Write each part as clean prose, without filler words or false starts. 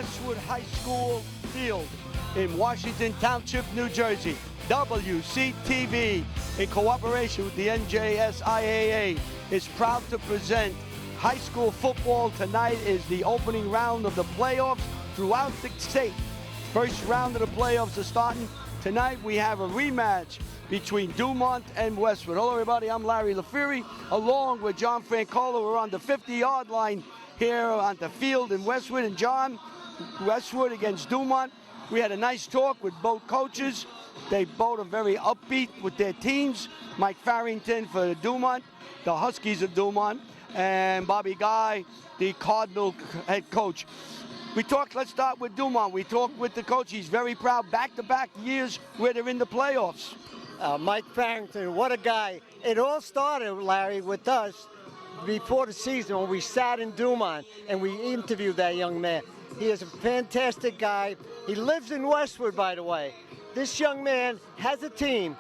Westwood High School field in Washington Township, New Jersey. WCTV, in cooperation with the NJSIAA, is proud to present high school football. Tonight is the opening round of the playoffs throughout the state. First round of the playoffs are starting. Tonight we have a rematch between Dumont and Westwood. Hello everybody, I'm Larry LaFury, along with John Francola. We're on the 50-yard line here on the field in Westwood. And John, Westwood against Dumont. We had a nice talk with both coaches. They both are very upbeat with their teams. Mike Farrington for Dumont, the Huskies of Dumont, and Bobby Guy, the Cardinal head coach. We talked, let's start with Dumont. We talked with the coach. He's very proud, back-to-back years where they're in the playoffs. Mike Farrington, what a guy. It all started, Larry, with us before the season when we sat in Dumont and we interviewed that young man. He is a fantastic guy. He lives in Westwood, by the way. This young man has a team.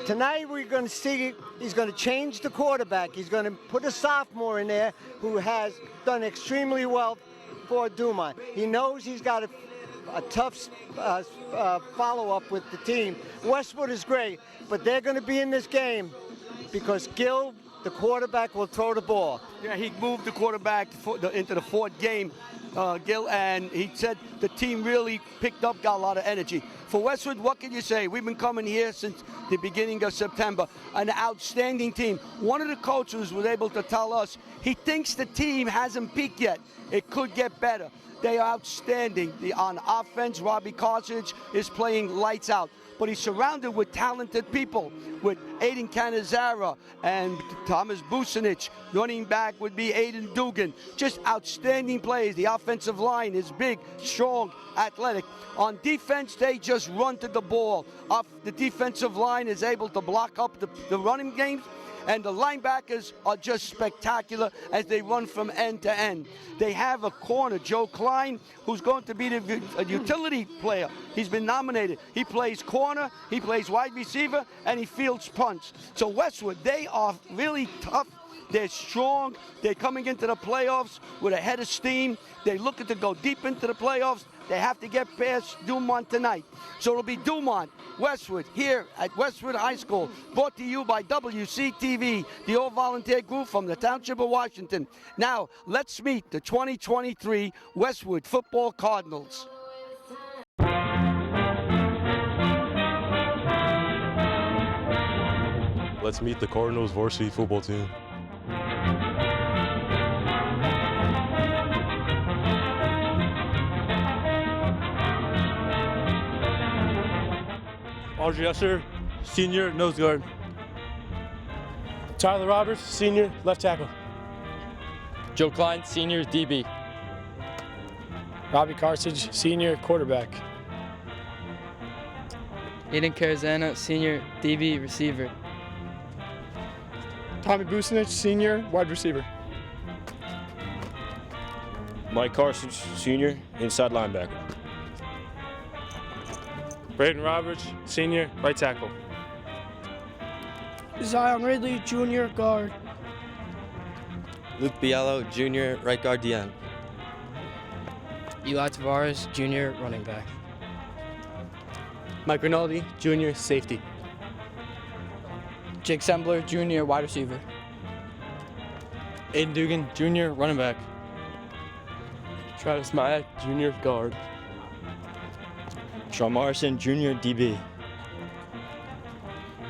Tonight we're going to see he's going to change the quarterback. He's going to put a sophomore in there who has done extremely well for Dumont. He knows he's got a tough follow-up with the team. Westwood is great, but they're going to be in this game because Gil, the quarterback, will throw the ball. Yeah, he moved the quarterback into the fourth game, Gil, and he said the team really picked up, got a lot of energy. For Westwood, what can you say? We've been coming here since the beginning of September. An outstanding team. One of the coaches was able to tell us he thinks the team hasn't peaked yet. It could get better. They are outstanding. On offense, Robbie Carson is playing lights out. But he's surrounded with talented people, with Aiden Canizara and Thomas Bucinich. Running back would be Aiden Dugan. Just outstanding plays. The offensive line is big, strong, athletic. On defense, they just run to the ball. The defensive line is able to block up the running games. And the linebackers are just spectacular as they run from end to end. They have a corner, Joe Klein, who's going to be a utility player. He's been nominated. He plays corner, he plays wide receiver, and he fields punts. So Westwood, they are really tough. They're strong. They're coming into the playoffs with a head of steam. They're looking to go deep into the playoffs. They have to get past Dumont tonight. So it'll be Dumont, Westwood, here at Westwood High School, brought to you by WCTV, the all-volunteer group from the Township of Washington. Now, let's meet the 2023 Westwood Football Cardinals. Let's meet the Cardinals varsity football team. Audrey Usher, senior nose guard. Tyler Roberts, senior left tackle. Joe Klein, senior DB. Robbie Carthage, senior quarterback. Aiden Carazana, senior DB receiver. Tommy Bucinich, senior wide receiver. Mike Carson, senior inside linebacker. Braden Roberts, senior right tackle. Zion Ridley, junior guard. Luke Biello, junior right guard DN. Eli Tavares, junior running back. Mike Rinaldi, junior safety. Jake Sembler, junior wide receiver. Aiden Dugan, junior running back. Travis Mayak, junior guard. Sean Morrison, junior DB.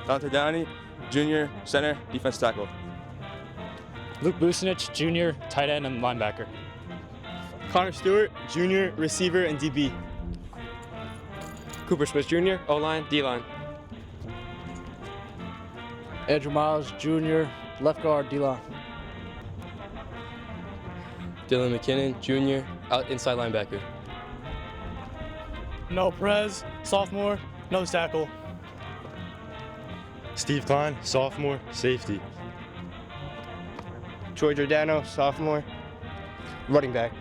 Dante Downey, junior center, defense tackle. Luke Bucinich, junior tight end and linebacker. Connor Stewart, junior receiver and DB. Cooper Smith Jr., O-line, D-line. Andrew Miles, junior left guard, D-line. Dylan McKinnon, junior inside linebacker. Noah Perez, sophomore, nose tackle. Steve Klein, sophomore, safety. Troy Giordano, sophomore, running back.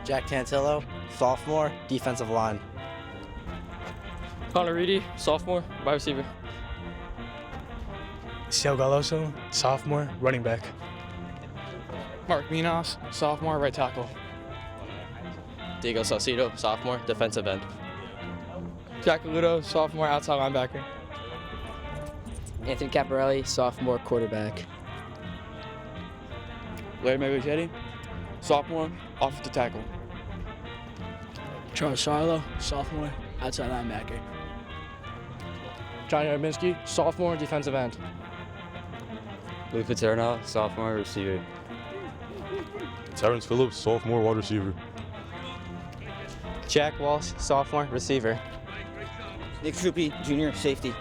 Jack Tantillo, sophomore, defensive line. Connor Reedy, sophomore, wide receiver. Ciel Galoso, sophomore, running back. Mark Minos, sophomore, right tackle. Diego Salcido, sophomore, defensive end. Jack Aludo, sophomore, outside linebacker. Anthony Caparelli, sophomore, quarterback. Larry Maglichetti, sophomore, offensive tackle. Charles Charlo, sophomore, outside linebacker. Johnny Arminsky, sophomore, defensive end. Luke Paterno, sophomore, receiver. Terrence Phillips, sophomore, wide receiver. Jack Walsh, sophomore, receiver. Nick Truppi, junior, safety.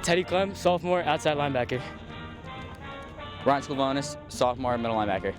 Teddy Clem, sophomore, outside linebacker. Ryan Sclavonis, sophomore, middle linebacker.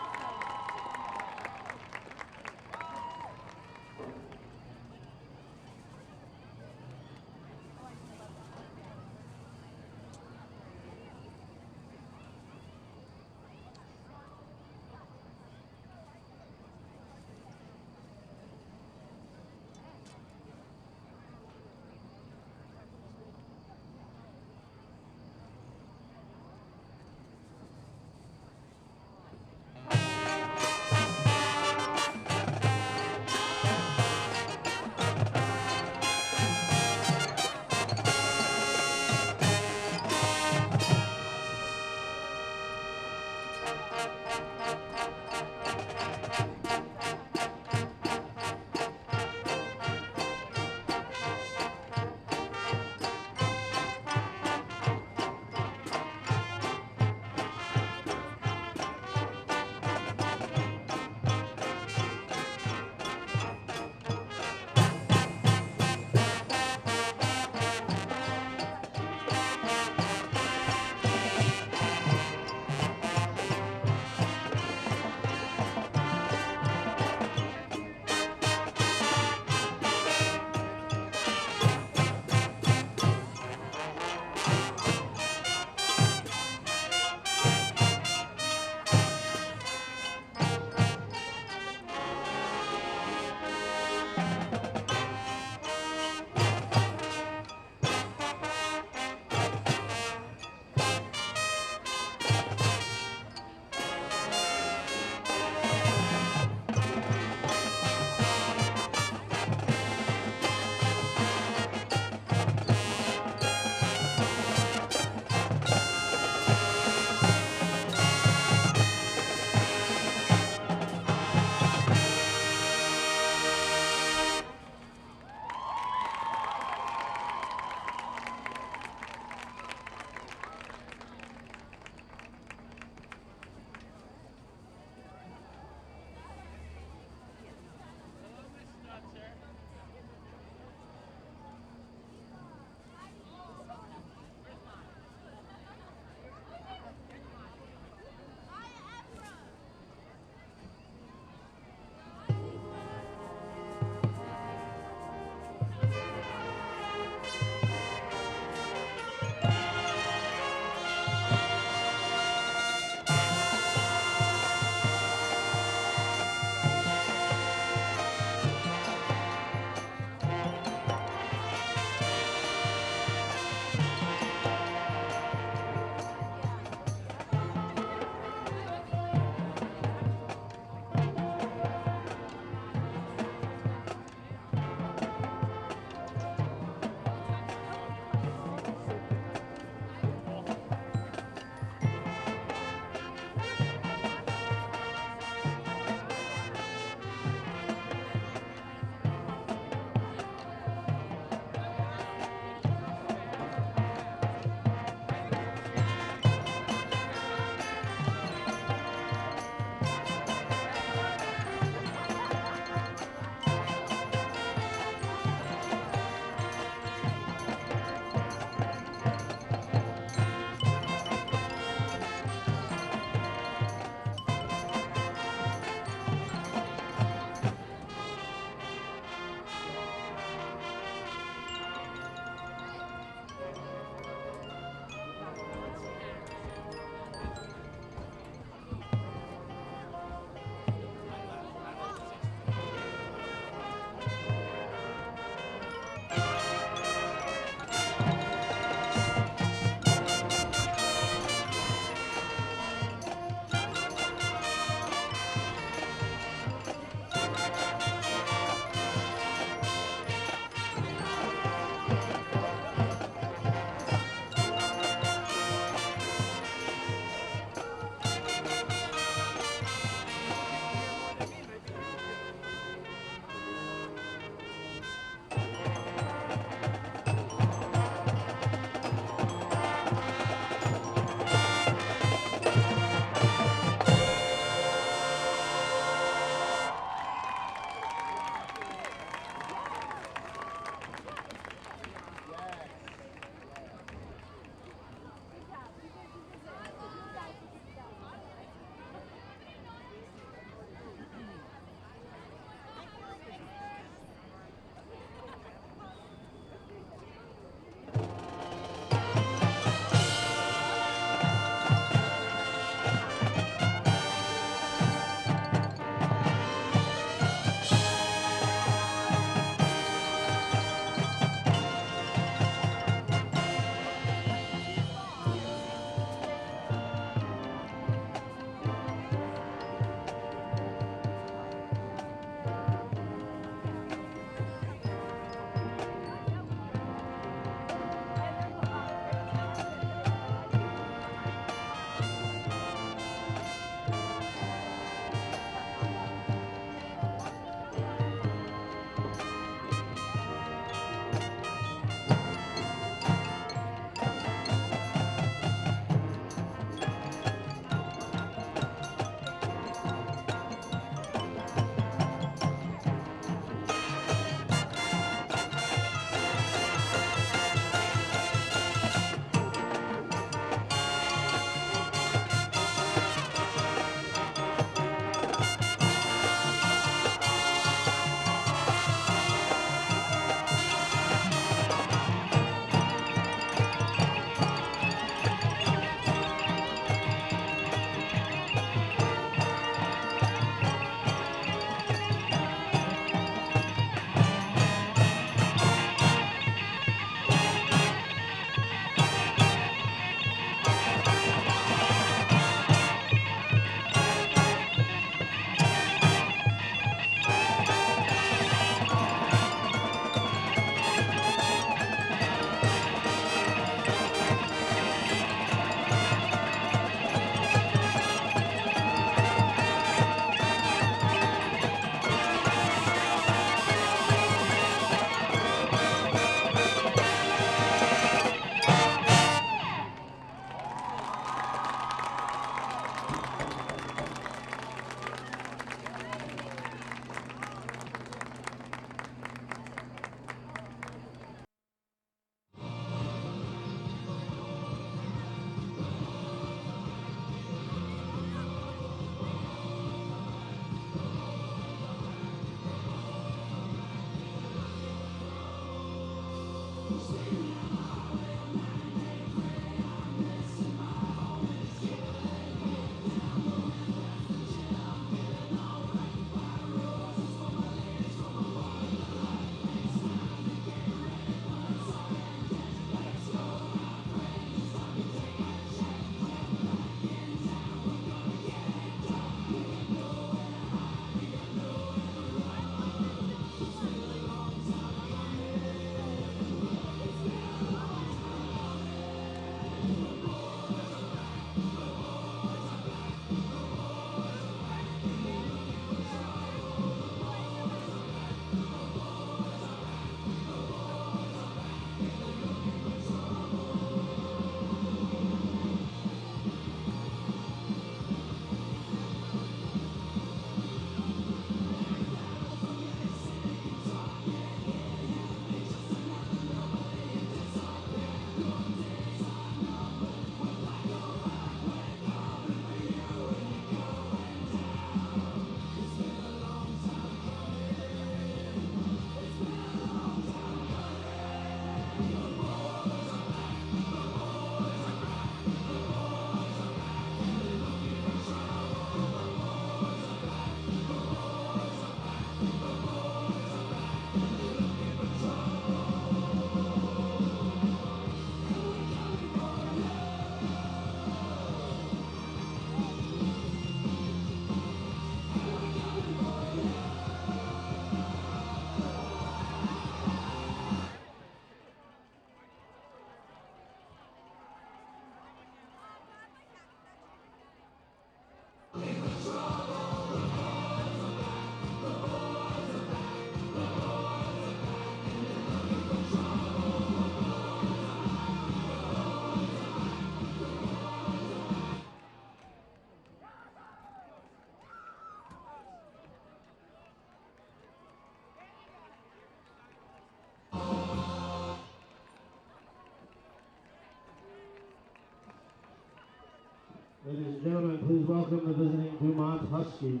Ladies and gentlemen, please welcome the visiting Dumont Huskies.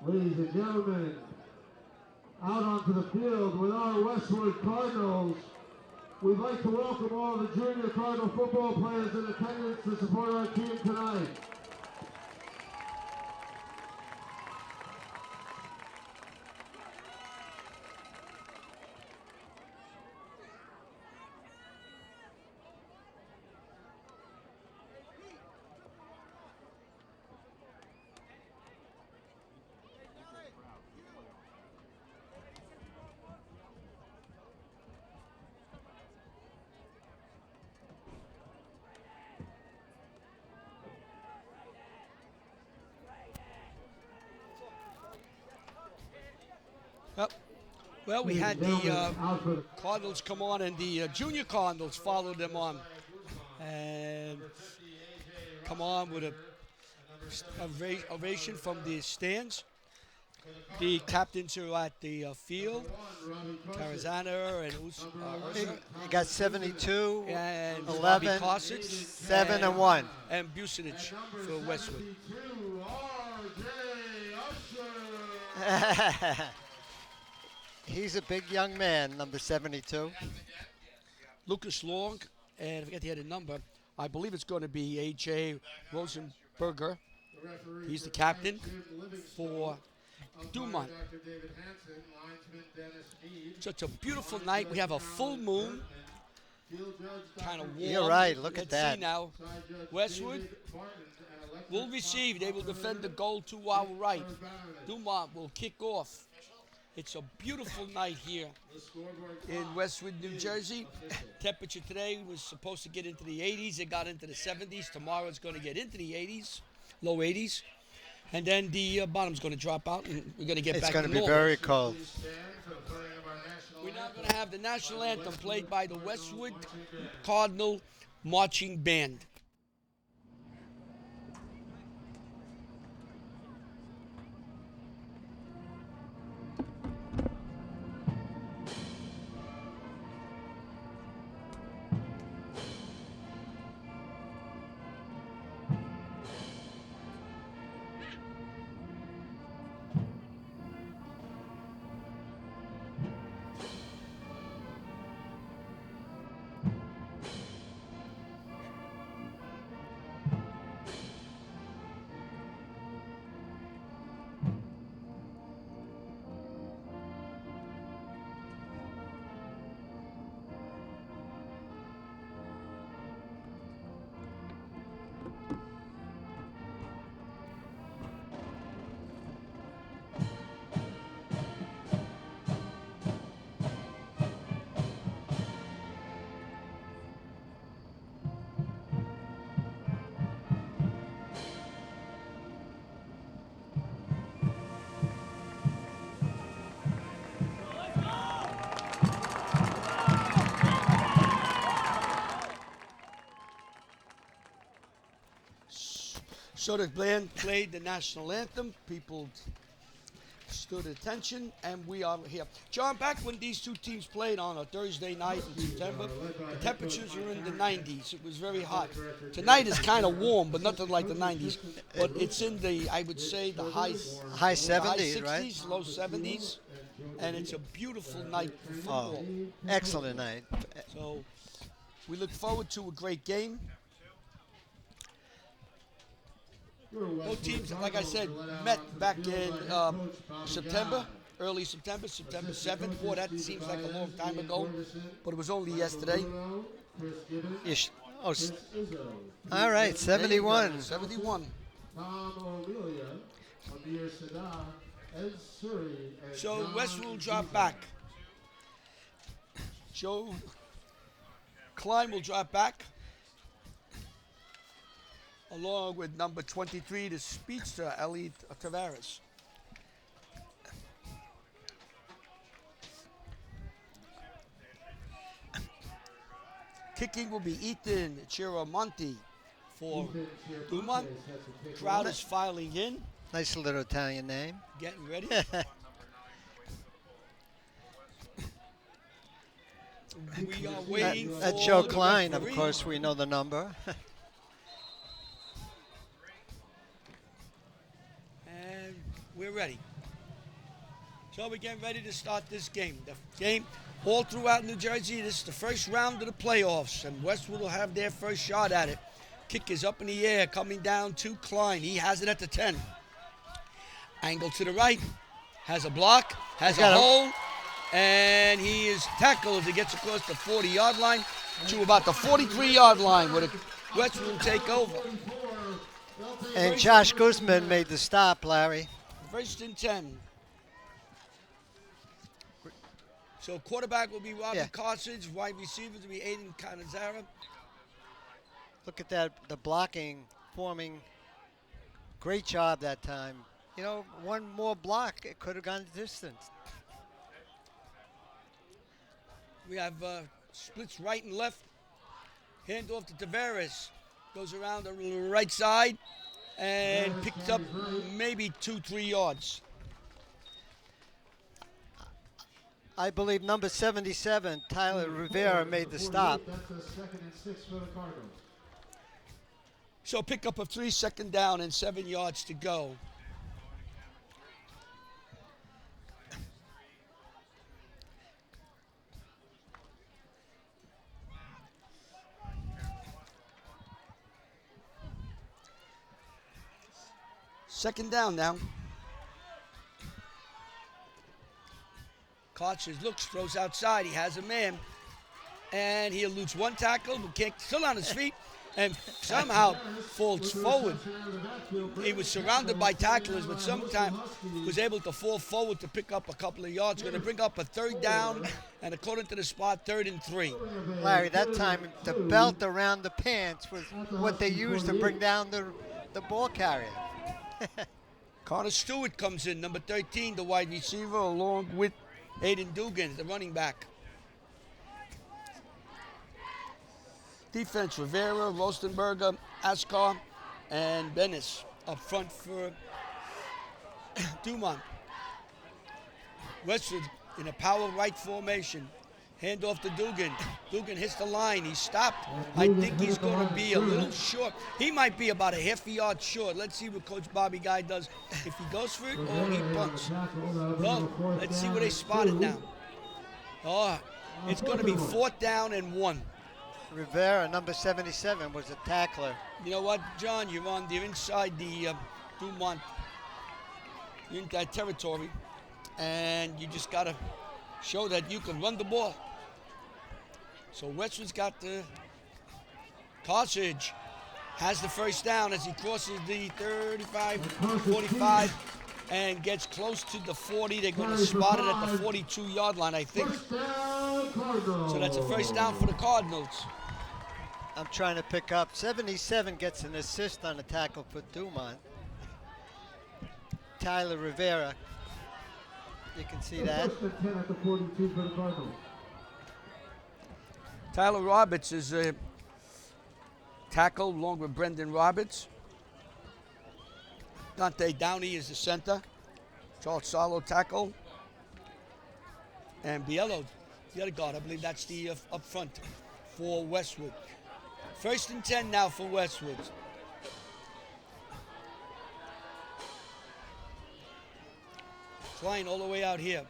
Ladies and gentlemen, out onto the field with our Westwood Cardinals, we'd like to welcome all the junior Cardinal football players in attendance to support our team tonight. Yep. Well, we had the Cardinals come on, and the junior Cardinals followed them on, and come on with a ovation from the stands. The captains are at the field. Tarazana and Ursa. You got 72, and 11, Carsic, 7, and 1. And Bucinich for Westwood. He's a big young man, number 72. Lucas Long, and I forget the other number. I believe it's going to be A.J. Rosenberger. He's the captain for Dumont. So it's a beautiful night. We have a full moon. Kind of warm. You're right. Look at that. See now, Westwood will receive. They will defend the goal to our right. Dumont will kick off. It's a beautiful night here in Westwood, New Jersey. Temperature today was supposed to get into the 80s. It got into the 70s. Tomorrow it's going to get into the 80s, low 80s. And then the bottom's going to drop out, and we're going to get back to normal. It's going to be very cold. We're now going to have the national anthem played by the Westwood Cardinal Marching Band. So the band played the national anthem. People stood at attention, and we are here. John, back when these two teams played on a Thursday night in September, the temperatures were in the 90s. It was very hot. Tonight is kind of warm, but nothing like the 90s. But it's in the, I would say, the high 70s, high 60s, right? Low 70s. And it's a beautiful night for football. Excellent night. So we look forward to a great game. Both teams, like I said, met back in September. early September, September 7th. Boy, that seems like a long time ago, but it was only yesterday. All right, 71. 71. So Westwood will drop back. Joe Klein will drop back, along with number 23, the speedster, Elliot Tavares. Kicking will be Ethan Chiramonti for Dumont. Crowd is filing in. Nice little Italian name. Getting ready. We are waiting for That's Joe Klein, referee. of course, we know the number. And we're ready. So we're getting ready to start this game. The game all throughout New Jersey, this is the first round of the playoffs, and Westwood will have their first shot at it. Kick is up in the air, coming down to Klein. He has it at the 10. Angle to the right, has a block, has a hole, and he is tackled as he gets across the 40-yard line to about the 43-yard line, where the Westwood will take over. And Josh Guzman made the stop, Larry. First and 10. So quarterback will be Robert Carson. Wide receivers will be Aiden Canizara. Look at that, the blocking, forming. Great job that time. You know, one more block, it could have gone the distance. We have splits right and left. Hand off to Tavares. Goes around the right side and picked up maybe 2-3 yards. I believe number 77, Tyler Rivera, made the stop. So pickup of 3, second down and 7 yards to go. Second down now. Cartridge looks, throws outside. He has a man. And he eludes one tackle, but still on his feet, and somehow falls forward. He was surrounded by tacklers, but sometime was able to fall forward to pick up a couple of yards. Going to bring up a third down, and according to the spot, 3rd and 3. Larry, that time the belt around the pants was what they used to bring down the ball carrier. Connor Stewart comes in, number 13, the wide receiver, along with Aiden Dugan, the running back. Defense, Rivera, Rostenberger, Askar, and Bennis up front for Dumont. Westwood in a power right formation. Hand off to Dugan. Dugan hits the line. He's stopped. I think he's going to be a little short. He might be about a half a yard short. Let's see what Coach Bobby Guy does. If he goes for it or he punts. Well, let's see where they spot it now. Oh, it's going to be 4th down and 1. Rivera, number 77, was a tackler. You know what, John? You're inside the Dumont. You're in that territory, and you just got to show that you can run the ball. So Westwood's got the Cartridge has the first down as he crosses the 35, 45, and gets close to the 40. They're going to spot it at the 42-yard line, I think. So that's a first down for the Cardinals. I'm trying to pick up. 77 gets an assist on the tackle for Dumont. Tyler Rivera. You can see that. Tyler Roberts is a tackle along with Brendan Roberts. Dante Downey is the center. Charles Salo tackle. And Biello, the other guard. I believe that's the up front for Westwood. 1st and 10 now for Westwood. Klein all the way out here.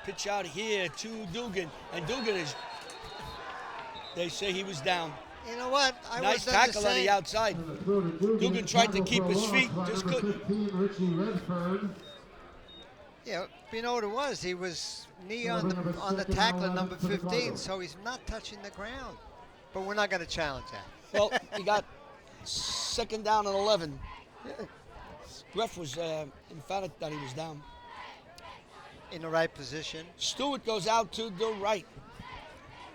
Pitch out here to Dugan. And Dugan is, they say he was down. You know what? Nice tackle on the outside. Dugan tried to keep his feet, just couldn't. Yeah, you know what it was? He was knee on the tackler, number 15, so he's not touching the ground. But we're not going to challenge that. Well, he got second down and 11. Ref was emphatic that he was down. In the right position. Stewart goes out to the right.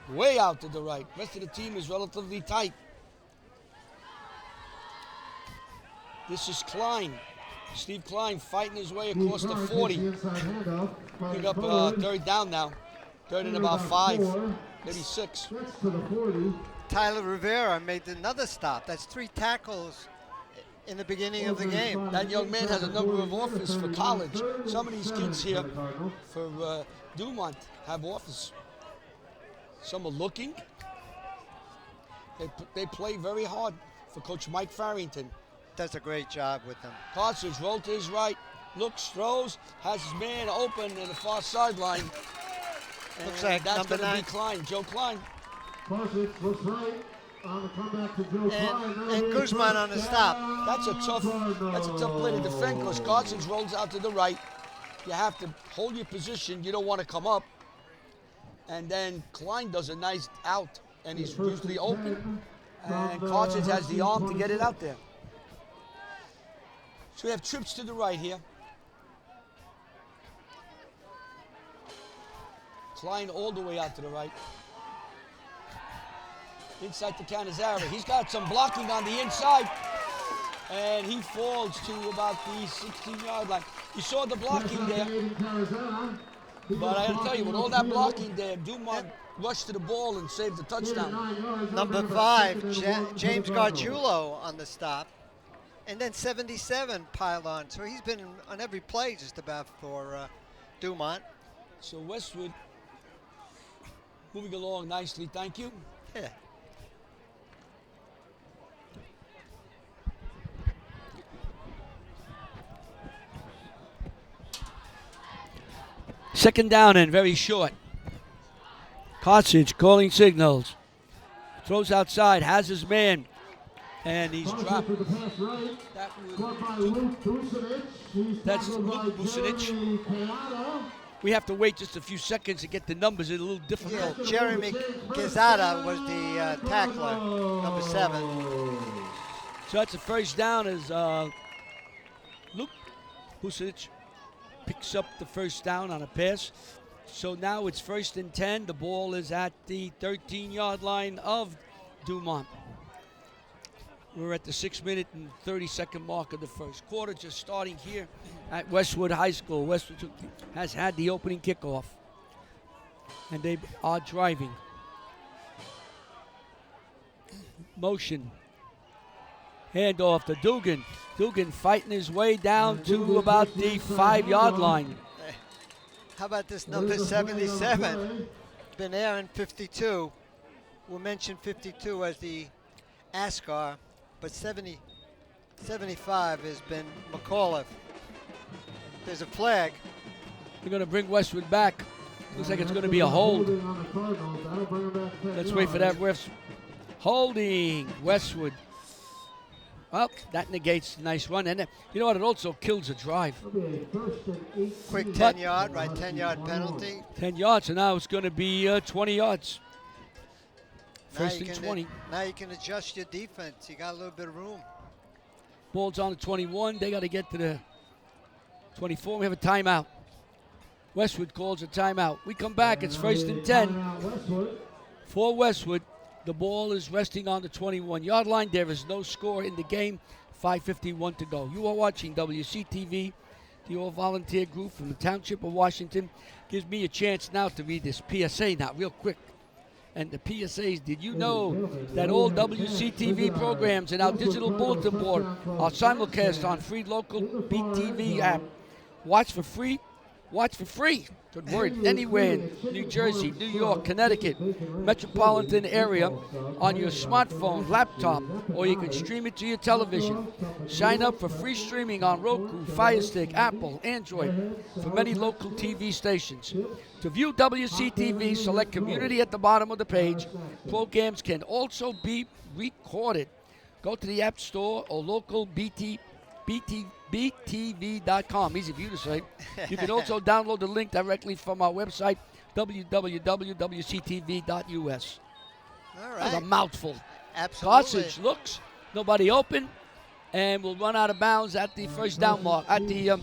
Way out to the right. Rest of the team is relatively tight. This is Klein. Steve Klein fighting his way across the 40. Pick up third down now. Third and about 5, maybe 6. Tyler Rivera made another stop. That's 3 tackles in the beginning of the game. That young man has a number of offers for college. Some of these kids here for Dumont have offers. Some are looking. They play very hard for Coach Mike Farrington. Does a great job with them. Cartridge rolled to his right, looks, throws, has his man open in the far sideline. Looks like that's number going to 9. be Klein, Joe Klein. Cartridge looks right. On the comeback to Joe Klein. And Guzman on the stop. That's a tough play to defend because Cartridge rolls out to the right. You have to hold your position. You don't want to come up. And then Klein does a nice out, and he's usually open. And Cartridge has the arm to get it out there. So we have trips to the right here. Klein all the way out to the right. Inside to Canizaro. He's got some blocking on the inside. And he falls to about the 16-yard line. You saw the blocking there. But I gotta tell you, with all that blocking there, Dumont rushed to the ball and saved the touchdown. Number 5, James Gargiulo on the stop. And then 77 piled on. So he's been on every play just about for Dumont. So Westwood moving along nicely, thank you. Yeah. Second down and very short. Cartridge calling signals. Throws outside, has his man. And he's dropped. That's Luke Vucinic. We have to wait just a few seconds to get the numbers. It's a little difficult. Yeah, Jeremy Quezada was the tackler, number 7. So that's a first down as Luke Vucinic picks up the first down on a pass. So now it's 1st and 10. The ball is at the 13-yard line of Dumont. We're at the 6-minute and 30-second mark of the first quarter, just starting here at Westwood High School. Westwood has had the opening kickoff, and they are driving. Motion. Handoff to Dugan. Dugan fighting his way down to about the 5-yard line. How about this number 77? Been there in 52. We'll mention 52 as the ASCAR, but 75 has been McAuliffe. There's a flag. They're going to bring Westwood back. Looks like it's going to be a hold. Let's wait for that ref's holding Westwood. Well, that negates a nice run. And you know what? It also kills a drive. Quick 10-yard, right? 10-yard penalty. 10 yards, so now it's going to be 20 yards. First and 20. Now you can adjust your defense. You got a little bit of room. Ball's on the 21. They got to get to the 24. We have a timeout. Westwood calls a timeout. We come back. It's 1st and 10. For Westwood, the ball is resting on the 21-yard line. There is no score in the game. 5:51 to go. You are watching WCTV, the all-volunteer group from the Township of Washington. Gives me a chance now to read this PSA now real quick. And the PSAs, did you know that all WCTV programs and our digital bulletin board are simulcast on free local BTV app? Watch for free. Watch for free. Good word. Anywhere in New Jersey, New York, Connecticut, metropolitan area on your smartphone, laptop, or you can stream it to your television. Sign up for free streaming on Roku, Fire Stick, Apple, Android, for many local TV stations. To view WCTV, select Community at the bottom of the page. Programs can also be recorded. Go to the App Store or local BTV BTV.com. Easy for you to say. You can also download the link directly from our website, www.wctv.us. All right. That was a mouthful. Absolutely. Carthage looks, nobody open, and will run out of bounds at the first down mark, at the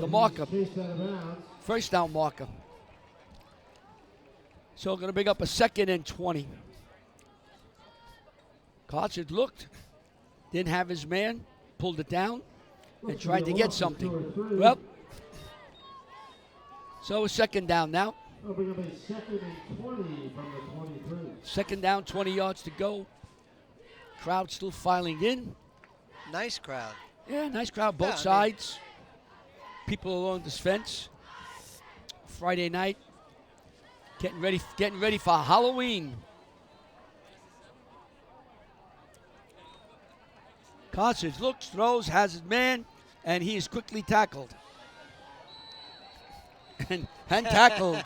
marker. First down marker. So going to bring up a 2nd and 20. Carthage looked, didn't have his man, pulled it down, and tried to get something. Well, so a 2nd down now. 2nd and 20 from the 23. 2nd down, 20 yards to go. Crowd still filing in. Nice crowd. Yeah, nice crowd, both sides. People along this fence. Friday night, getting ready for Halloween. Carthage looks, throws, has his man, and he is quickly tackled. and tackled.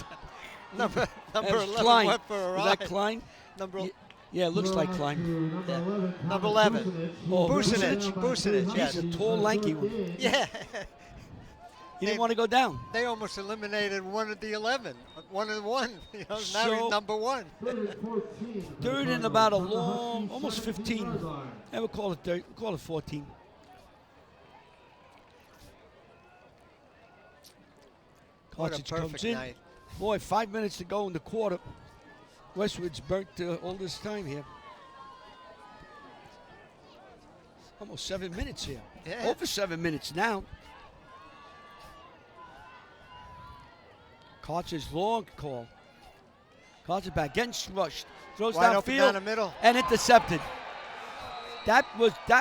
number 11 Klein. went for a Is ride. that Klein? Yeah, it looks like Klein. Number 11. Oh, Bucinich. Yes. He's a tall, lanky one. Yeah. He didn't want to go down. They almost eliminated one of the 11. 1 and 1. You know, now So- he's number 1. 3rd and about a long, almost 15. I would call it 30, call it 14. What a Carthage comes perfect in. night. Boy, 5 minutes to go in the quarter. Westwood's burnt all this time here. Almost 7 minutes here. Yeah. Over 7 minutes now. Carthage long call. Carthage back, getting rushed. Throws Wide open down downfield the middle. and intercepted. That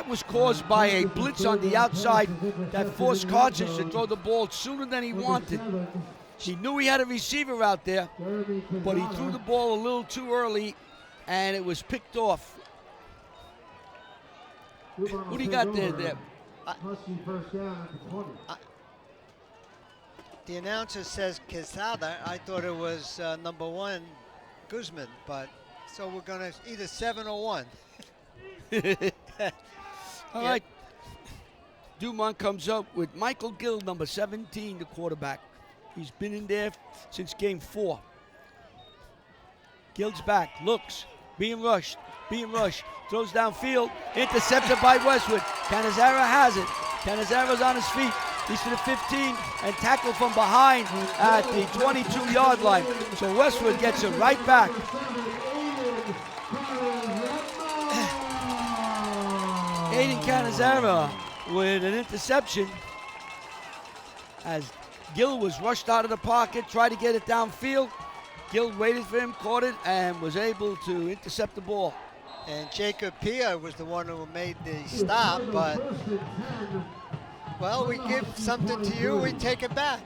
was caused by a blitz on the outside that forced Carthage to throw the ball sooner than he wanted. He knew he had a receiver out there, but he threw the ball a little too early, and it was picked off. What do you got there? Husky first down at the 20. The announcer says Quesada. I thought it was number 1, Guzman, but so we're going to either 7 or 1. All right. Dumont comes up with Michael Gill, number 17, the quarterback. He's been in there since game 4. Gill's back, looks, being rushed, throws downfield, intercepted by Westwood. Canizaro has it. Canizaro's on his feet. He's to the 15 and tackled from behind at the 22-yard line. So Westwood gets it right back. Aiden Canizaro with an interception as Gill was rushed out of the pocket, tried to get it downfield. Gill waited for him, caught it, and was able to intercept the ball. And Jacob Pia was the one who made the stop, but, well, we give something to you, we take it back.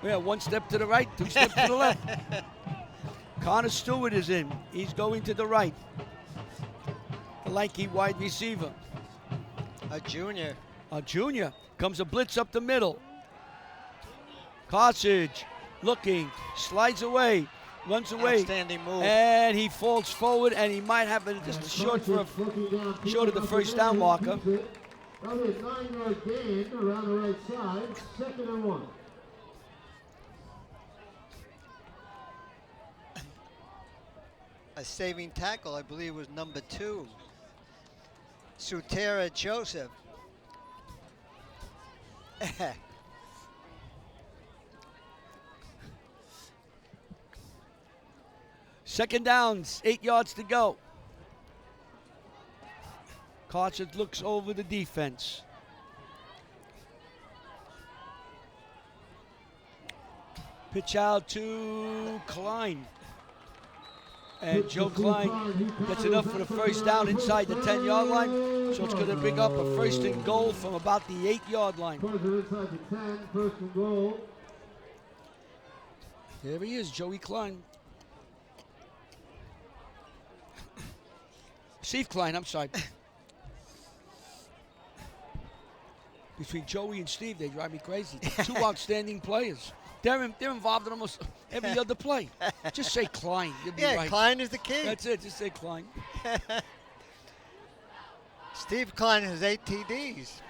Yeah, 1 step to the right, 2 steps to the left. Connor Stewart is in. He's going to the right. The lanky wide receiver. A junior. Comes a blitz up the middle. Carthage looking, slides away, runs away. Outstanding move. And he falls forward, and he might have it just short of the first down marker. That'll be a 9-yard gain around the right side. 2nd and 1. A saving tackle, I believe, was number 2. Sutera Joseph. Second downs, 8 yards to go. Carthage looks over the defense. Pitch out to Klein. And Joe Klein gets enough for the first down inside the 10-yard line. So it's going to bring up a 1st and goal from about the 8-yard line. Inside the 10, 1st and goal. There he is, Joey Klein. Steve Klein, I'm sorry. Between Joey and Steve, they drive me crazy. 2 outstanding players. They're involved in almost every other play. Just say Klein. You'll be right. Klein is the king. That's it. Just say Klein. Steve Klein has 8 TDs.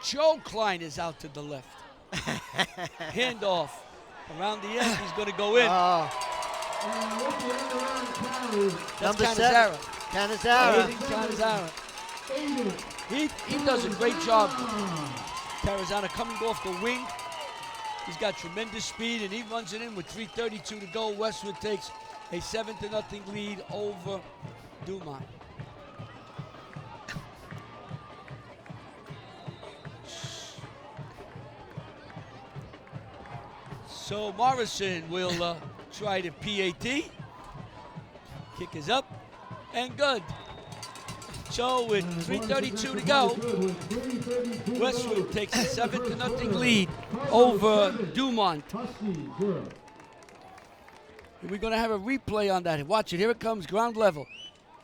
Joe Klein is out to the left. Handoff. Around the end, he's going to go in. That's Number 7. Canizara. He does a great job. Carazana coming off the wing. He's got tremendous speed, and he runs it in with 3:32 to go. Westwood takes a 7-0 lead over Dumont. So Morrison will try the PAT. Kick is up and good. So with 3:32 to go, Westwood takes a 7-0 lead over Dumont. And we're going to have a replay on that. Watch it. Here it comes, ground level.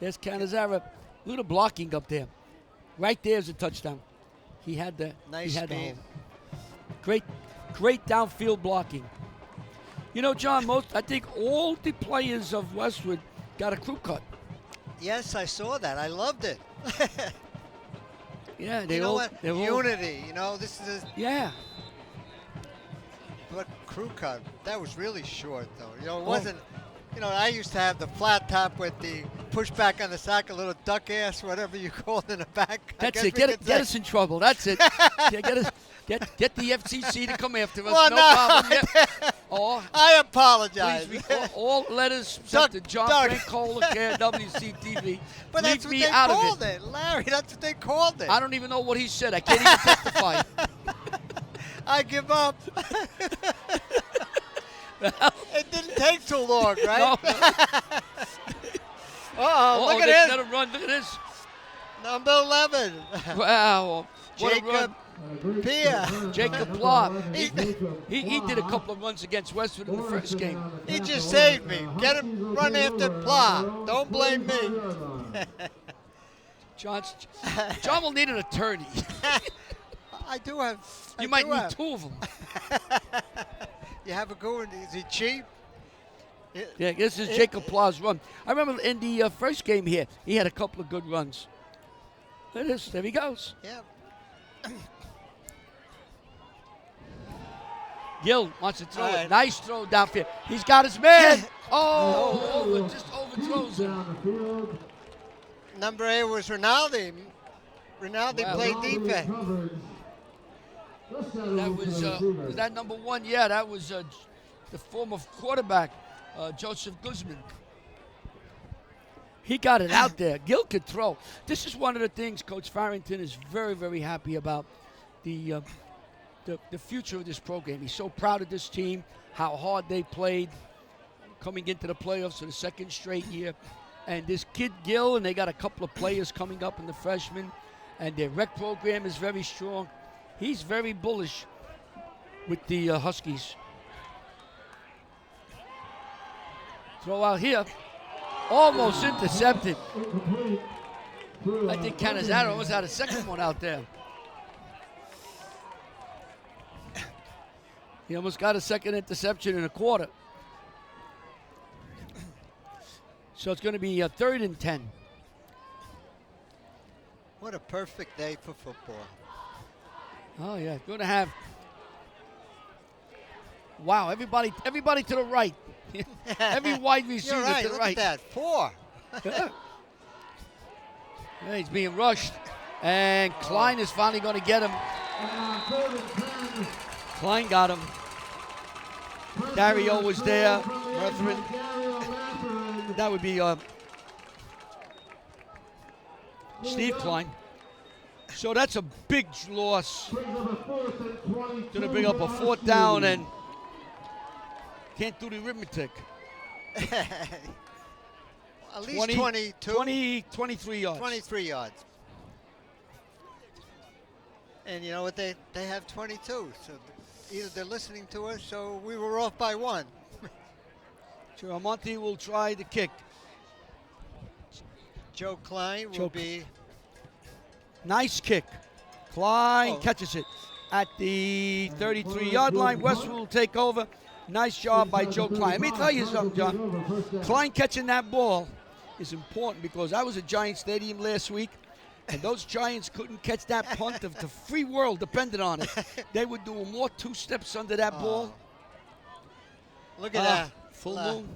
There's Canizara. Little blocking up there. Right there's a touchdown. He had the nice he had speed. Great downfield blocking. You know, John, I think all the players of Westwood got a crew cut. Yes, I saw that. I loved it. Yeah, you know what? Unity. You know, this is. Yeah. But crew cut. That was really short, though. You know, it wasn't. You know, I used to have the flat top with the pushback on the side, a little duck ass, whatever you call it in the back. That's it. Get us in trouble. That's it. Get the FCC to come after us. Well, no problem. Yeah. I apologize. Please, all letters sent to John Francola, WCTV. But Leave that's what me they out called of it. Larry. That's what they called it. I don't even know what he said. I can't even testify. I give up. It didn't take too long, right? No. Look at this. Let him run. Look at this. Number 11. Wow. Jacob Pia. Jacob Pla. He did a couple of runs against Westwood in the first game. He just saved me. Get him, run after Pla. Don't blame me. John will need an attorney. I do have. You might need two of them. You have a good one. Is he cheap? Yeah, this is Jacob Pla's run. I remember in the first game here, he had a couple of good runs. Look at this. There he goes. Yeah. Gil wants to throw it. Nice throw downfield. He's got his man. Just overthrows him. Number 8 was Rinaldi. Rinaldi played defense. That was that number 1? Yeah, that was the former quarterback, Joseph Guzman. He got it out there. Gil could throw. This is one of the things Coach Farrington is very, very happy about, the future of this program. He's so proud of this team, how hard they played, coming into the playoffs for the second straight year. And this kid Gil, and they got a couple of players coming up in the freshmen, and their rec program is very strong. He's very bullish with the Huskies. Throw out here. Almost intercepted. I think Canizaro almost had a second one out there. He almost got a second interception in a quarter. So it's going to be 3rd and 10. What a perfect day for football. Oh, yeah. Going to have... Wow, everybody to the right. Every wide receiver You're right. to the Look right. at that. 4. Yeah, he's being rushed. And Klein is finally going to get him. Klein got him. Dario was there. Brethren. That would be Steve Klein. So that's a big loss. Going to bring up a 4th down and can't do the arithmetic. At least 22. 23 yards. 23 yards. And you know what? They have 22. So either they're listening to us, so we were off by 1. Chiramonte will try the kick. Joe Klein will be. Nice kick. Klein catches it at the 33-yard line. Westwood will take over. Nice job by Joe Klein. Let me tell you something, John. Klein catching that ball is important because I was at Giant Stadium last week, And those Giants couldn't catch that punt if the free world depended on it. They were doing more two-steps under that ball. Look at that. Full moon.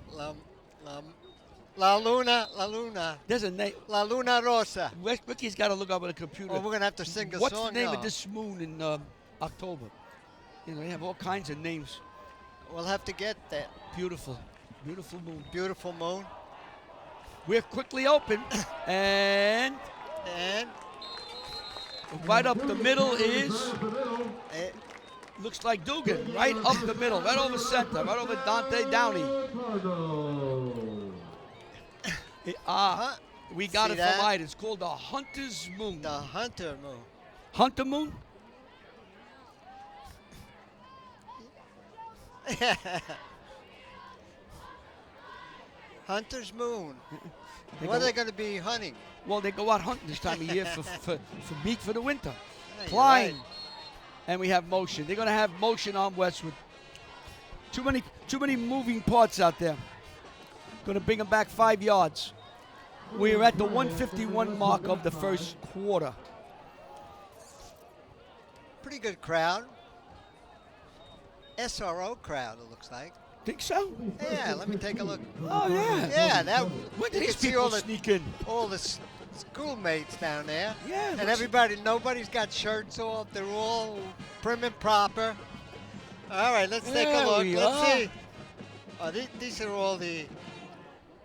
La Luna. There's a name. La Luna Rosa. Ricky's got to look up on the computer. Oh, we're going to have to sing a What's song the name now. of this moon in October? You know, they have all kinds of names. We'll have to get that. Beautiful. Beautiful moon. Beautiful moon. We're quickly open. And right up the middle is, looks like Dugan. Right up the middle, right over center, right over Dante Downey. We got See it that? from Ida. It's called the Hunter's Moon. The Hunter Moon. Hunter Moon? Hunter's Moon. They What go- are they going to be hunting? Well, they go out hunting this time of year for meat for the winter. Yeah, you're Klein. right. And we have motion. They're going to have motion on Westwood. Too many moving parts out there. Going to bring them back 5 yards. We're at the 151 mark of the first quarter. Pretty good crowd. SRO crowd, it looks like. Think so? Yeah, let me take a look. Oh, yeah. Yeah, that. When did you these can see people all the, sneak in? all the schoolmates down there. Yeah. And everybody, nobody's got shirts off. They're all prim and proper. All right, let's take a There look. we Let's are. see. Oh, these are all the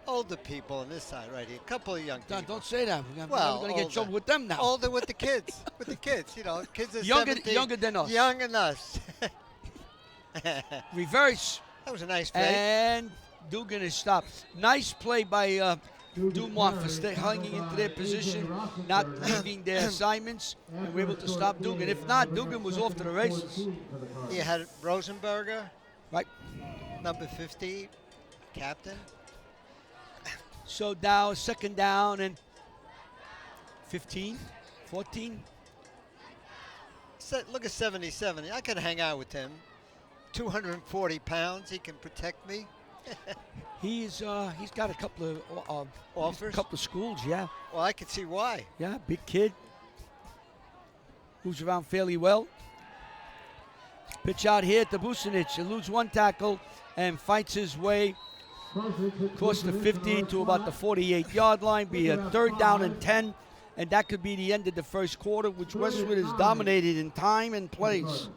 older people on this side right here. A couple of young people. Don't say that. We're Well, going to get in older. trouble with them now. Older with the kids. With the kids, you know. Kids are Younger 17. younger than us. Younger than us. Reverse. That was a nice play. And Dugan is stopped. Nice play by Dumont for hanging into their position, not leaving their assignments, and we're able to stop Dugan. If not, Dugan was off to the races. You had Rosenberger. Right. Number 50, captain. So now, second down and 15, 14. Look at 70. I could hang out with him. 240 pounds. He can protect me. He's got a couple of Offers? a couple of schools, yeah. Well, I can see why. Yeah, big kid. Moves around fairly well. Pitch out here to Vucinic. He loses one tackle and fights his way across the 50 to about the 48-yard line. Be a third down and 10, and that could be the end of the first quarter, which Westwood has dominated in time and place.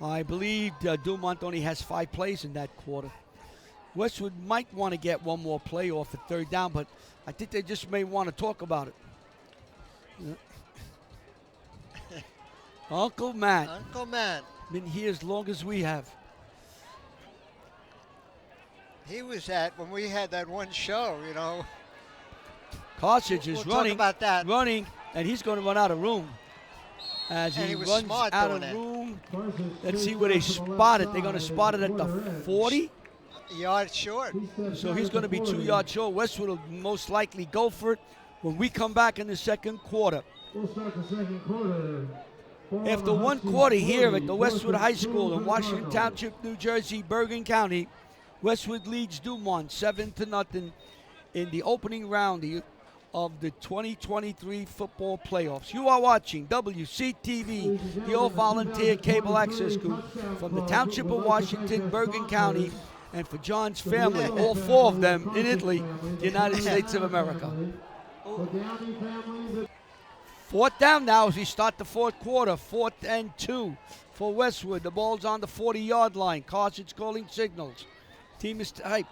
I believe Dumont only has 5 plays in that quarter. Westwood might want to get one more play off at third down, but I think they just may want to talk about it. Yeah. Uncle Matt. Uncle Matt. Been here as long as we have. He was at when we had that one show, you know. Cartridge is We'll running, talk about that. running, and he's going to run out of room. As And he he was runs smart out doing of it. room, let's see where they spot it. They're going to spot it at the 40. A yard short. So he's going to be 2 yards short. Westwood will most likely go for it when we come back in the second quarter. We'll start the second quarter. After one quarter here at the Westwood High School in Washington Township, New Jersey, Bergen County, Westwood leads Dumont 7-0 in the opening round of the 2023 football playoffs. You are watching WCTV, the all-volunteer cable access group from the Township of Washington, Bergen County, and for John's family, all 4 of them in Italy, the United States of America. Fourth down now as we start the fourth quarter. 4th and 2 for Westwood. The ball's on the 40-yard line. Cartridge calling signals. Team is tight.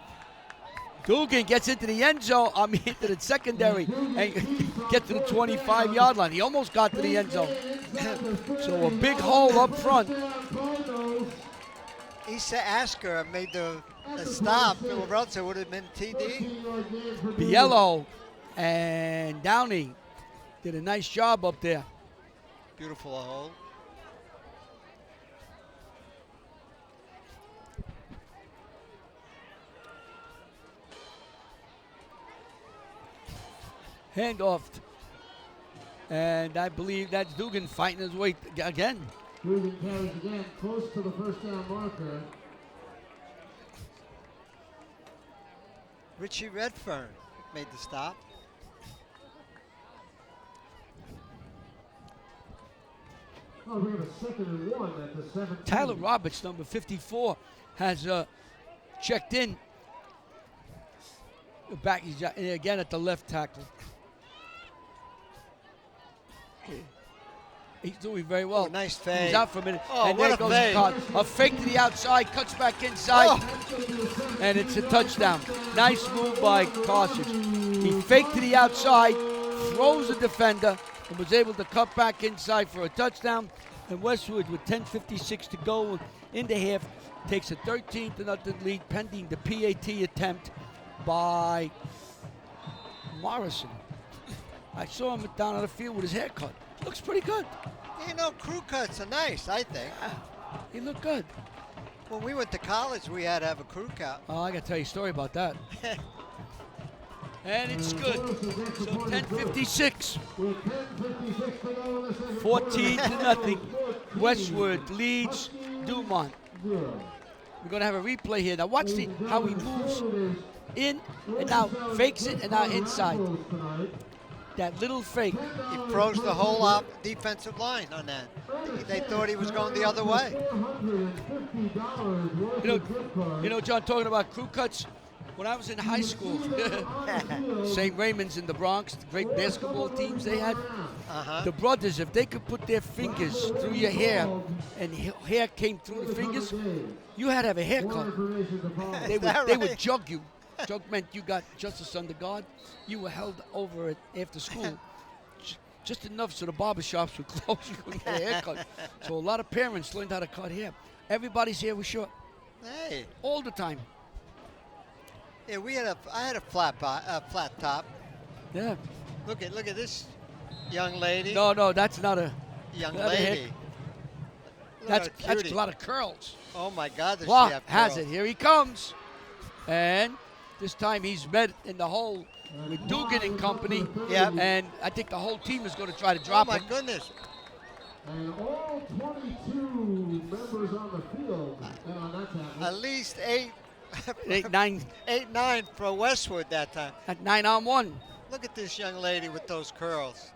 Dugan gets into the end zone, into the secondary, and get to the 25-yard line. He almost got to the end zone. So a big hole up front. Issa Asker made the stop, or else it would have been TD. Biello and Downey did a nice job up there. Beautiful hole. Handoff. And I believe that's Dugan fighting his way again. Dugan carries again, close to the first down marker. Richie Redfern. made the stop. Oh, we have a 2nd and 1 at the 17. Tyler Roberts, number 54, has checked in. Back he's again at the left tackle. He's doing very well. Oh, nice fade. He's out for a minute. Oh, and what there a goes fade. a fake to the outside, cuts back inside, and it's a touchdown. Nice move by Carson. He faked to the outside, throws the defender, and was able to cut back inside for a touchdown. And Westwood, with 10:56 to go in the half, takes a 13-0 lead pending the PAT attempt by Morrison. I saw him down on the field with his haircut. Looks pretty good. You know, crew cuts are nice, I think. He looked good. When we went to college, we had to have a crew cut. Oh, I got to tell you a story about that. And it's good. So 10:56. 14-0. Westwood leads Dumont. We're going to have a replay here. Now watch how he moves in and now fakes it and now inside. That little fake. He froze the whole defensive line on that. They thought he was going the other way. You know, John, talking about crew cuts, when I was in high school, St. Raymond's in the Bronx, the great basketball teams they had, the brothers, if they could put their fingers through your hair and hair came through the fingers, you had to have a haircut. They would jug you. Jug meant you got justice under guard. You were held over it after school. Just enough so the barbershops would close. You couldn't get a haircut. So a lot of parents learned how to cut hair. Everybody's hair was short. Hey. All the time. Yeah, I had a flat top. Yeah. Look at this young lady. No, that's not a young lady. That's a lot of curls. Oh my God, does she Wow, have has curls. it. Here he comes. And this time he's met in the hole with Dugan and company. Yeah. And I think the whole team is going to try to drop him. Oh my goodness. And all 22 members on the field. And on that tackle. At least 8. 8-9. 8-9 for Westwood that time. At 9-on-1. Look at this young lady with those curls.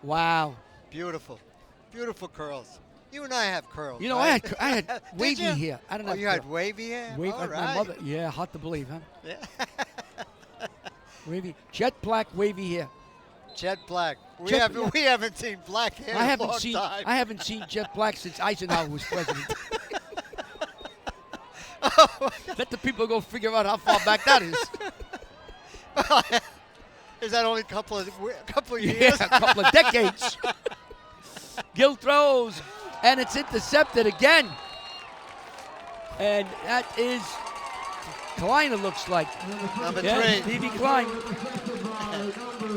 Wow. Beautiful. Beautiful curls. You and I have curls. You know, right? I had wavy hair. I don't know. You had wavy hair? Wavy, All like right. my mother. Yeah, hard to believe, huh? Yeah. Wavy. Jet black wavy hair. Jet black. We haven't seen black hair in a long time. I haven't seen jet black since Eisenhower was president. Let the people go figure out how far back that is. Is that only a couple of years? Yeah, a couple of decades. Gill throws, and it's intercepted again. And that is Klein, it looks like. Number 3. Stevie Klein.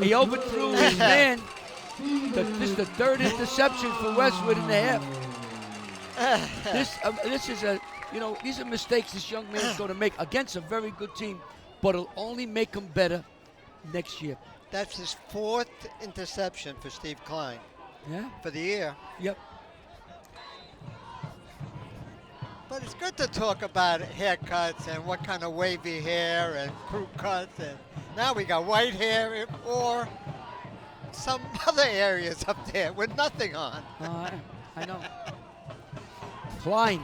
He overthrew his man. This is the third interception for Westwood in the half. This is these are mistakes this young man is going to make against a very good team, but it'll only make him better next year. That's his 4th interception for Steve Klein. Yeah. For the year. Yep. But it's good to talk about haircuts and what kind of wavy hair and crew cuts. And now we got white hair or some other areas up there with nothing on. I know. Klein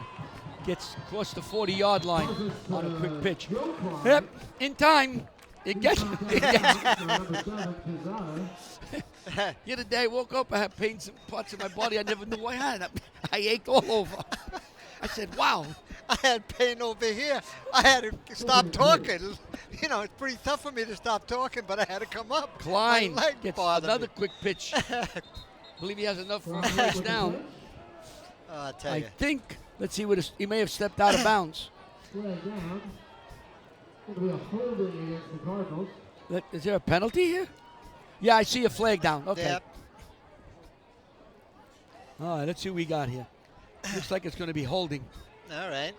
gets across the 40-yard line on a quick pitch. Yep, in time. It gets him. The other day I woke up, I had pain in some parts of my body I never knew I had. I ached all over. I said, wow. I had pain over here. I had to stop talking. You know, it's pretty tough for me to stop talking, but I had to come up. Klein My leg gets bothered another me. quick pitch. I believe he has enough for a first down. Oh, I'll tell I you. think, let's see, he may have stepped out of bounds. It'll be a holding against the Cardinals. Is there a penalty here? Yeah, I see a flag down. Okay. Yep. All right, let's see what we got here. Looks like it's going to be holding. All right.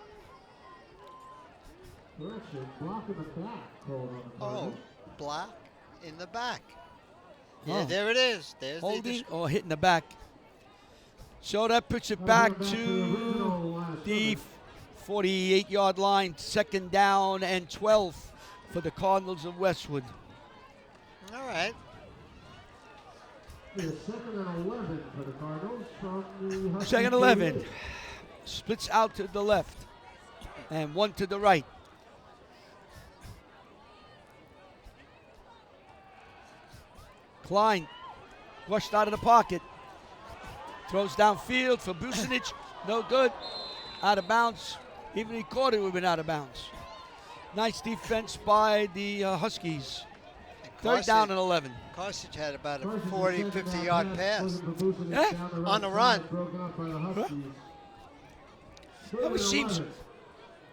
Correction, block in the back. Oh, block in the back. Yeah, Oh. there it is. There's Holding or hitting the back. So that puts it back to the 48-yard line, 2nd down and 12 for the Cardinals of Westwood. All right. It's 2nd and 11 for the Cardinals from the Huskies. 2nd 11. Splits out to the left and one to the right. Klein rushed out of the pocket. Throws downfield for Bucinich. No good. Out of bounds. Even if he caught it, would have been out of bounds. Nice defense by the Huskies. 3rd down and 11. Carthage had about a 40, 50-yard pass Yeah. on the run. It always seems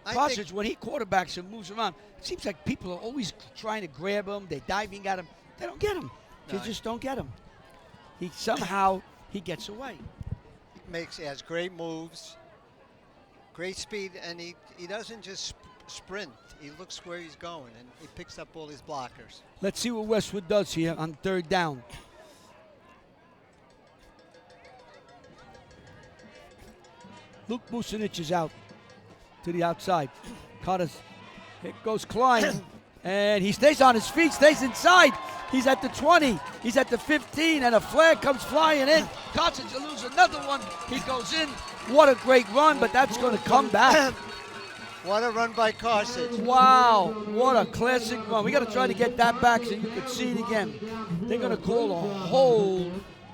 Carthage, when he quarterbacks and moves around, it seems like people are always trying to grab him. They're diving at him. They don't get him. They just don't get him. He gets away. He has great moves, great speed, and he doesn't just sprint. He looks where he's going, and he picks up all his blockers. Let's see what Westwood does here on 3rd down. Luke Bucinich is out to the outside. Carter's, here goes Klein, and he stays on his feet, stays inside. He's at the 20, he's at the 15, and a flag comes flying in. Carthage will lose another one. He goes in. What a great run, but that's going to come back. What a run by Carthage. Wow, what a classic run. We got to try to get that back so you can see it again. They're going to call a hold,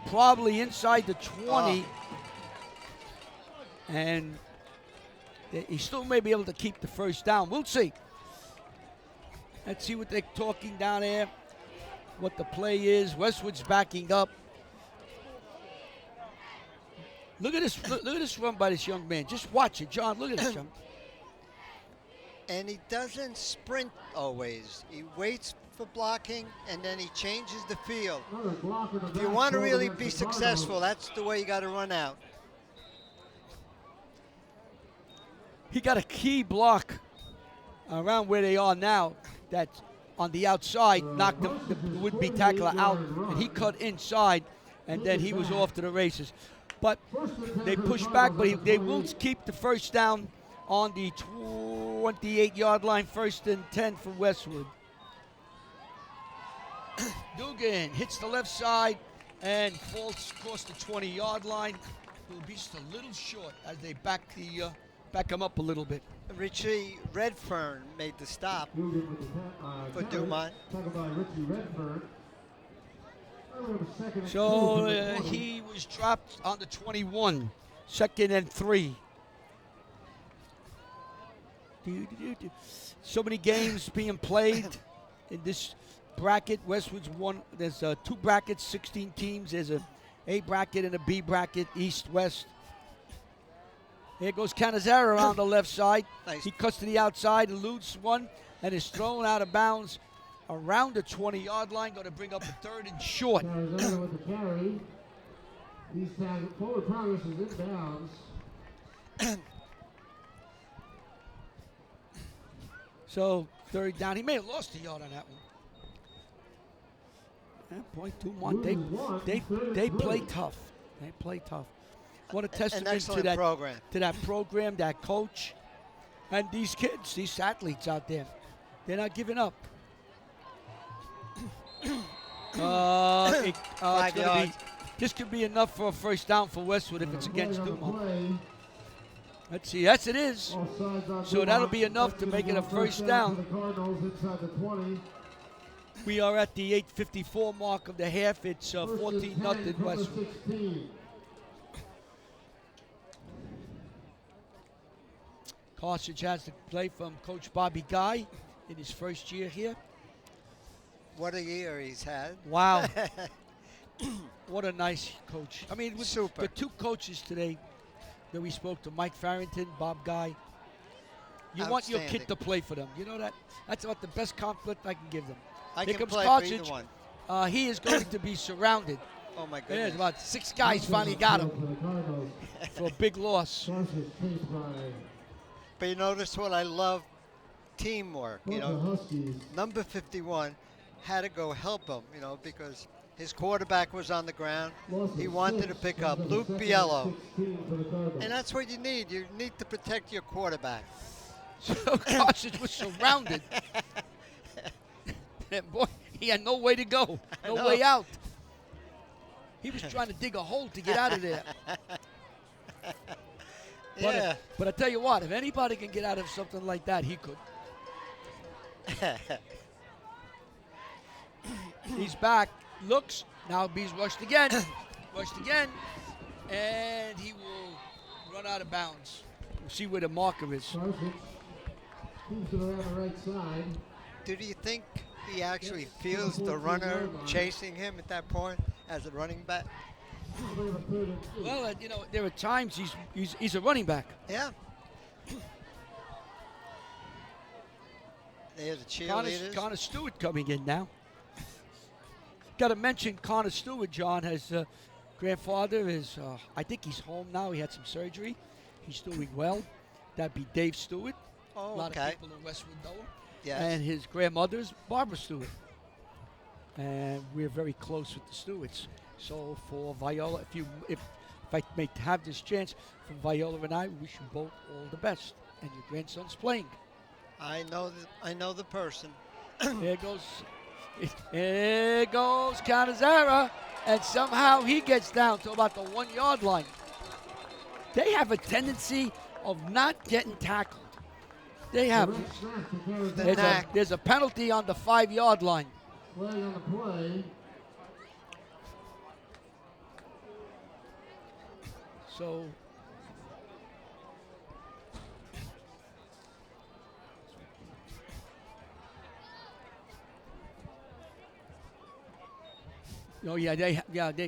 probably inside the 20. And he still may be able to keep the 1st down. We'll see. Let's see what they're talking down there, what the play is. Westwood's backing up. Look at this run by this young man. Just watch it, John. Look at this, John. And he doesn't sprint always. He waits for blocking, and then he changes the field. If you want to really be successful, that's the way you got to run out. He got a key block around where they are now. That's on the outside, knocked the would-be tackler out, and he cut inside, and then he was off to the races. But they pushed back, but they will keep the 1st down on the 28-yard line, 1st and 10 for Westwood. Dugan hits the left side and falls across the 20-yard line. He'll be just a little short as they back him up a little bit. Richie Redfern made the stop for Dumont. So he was dropped on the 21, 2nd and 3. So many games being played in this bracket. Westwood's won. There's 2 brackets, 16 teams. There's a A bracket and a B bracket, East, West. Here goes Canizaro on the left side. Nice. He cuts to the outside, eludes one, and is thrown out of bounds around the 20-yard line. Going to bring up a 3rd and short. Canizaro with the carry. Forward progress is inbounds. So 3rd down. He may have lost a yard on that one. Point Dumont. They play tough. They play tough. What a testament to that program, that coach, and these kids, these athletes out there. They're not giving up. This could be enough for a 1st down for Westwood if it's against Dumont. Let's see. Yes, it is. So that'll be enough to make it a 1st down. We are at the 8:54 mark of the half. It's 14-0 Westwood. Carthage has to play from Coach Bobby Guy in his 1st year here. What a year he's had. Wow. What a nice coach. I mean, Super. The 2 coaches today that we spoke to, Mike Farrington, Bob Guy. You want your kid to play for them. You know that? That's about the best compliment I can give them. Here comes play Carthage. for either one. He is going to be surrounded. Oh, my goodness. There's about 6 guys finally got him for a big loss. But you notice what I love? Teamwork. You know, number 51 had to go help him, you know, because his quarterback was on the ground. He wanted to pick up Luke Biello. And that's what you need. You need to protect your quarterback. So Carthage was surrounded. And boy, He had no way to go, no way out. He was trying to dig a hole to get out of there. Yeah. But I tell you what, if anybody can get out of something like that, he could. He's back, looks, now he's rushed again, and he will run out of bounds. We'll see where the marker is. Keeps it around the right side. Do you think he actually feels the runner chasing him at that point as a running back? Well, there are times he's a running back. Yeah. There's the cheerleaders. Connor Stewart coming in now. Got to mention Connor Stewart, John, his grandfather is, I think he's home now. He had some surgery. He's doing well. That'd be Dave Stewart. Oh, a lot okay. of people in Westwood know him. Yes. And his grandmother's Barbara Stewart. And we're very close with the Stewarts. So for Viola, if I may have this chance, for Viola and I wish you both all the best. And your grandson's playing. I know the person. There goes Canizera, and somehow he gets down to about the 1 yard line. They have a tendency of not getting tackled. They have. There's a penalty on the 5 yard line. Flag on the play. So oh yeah,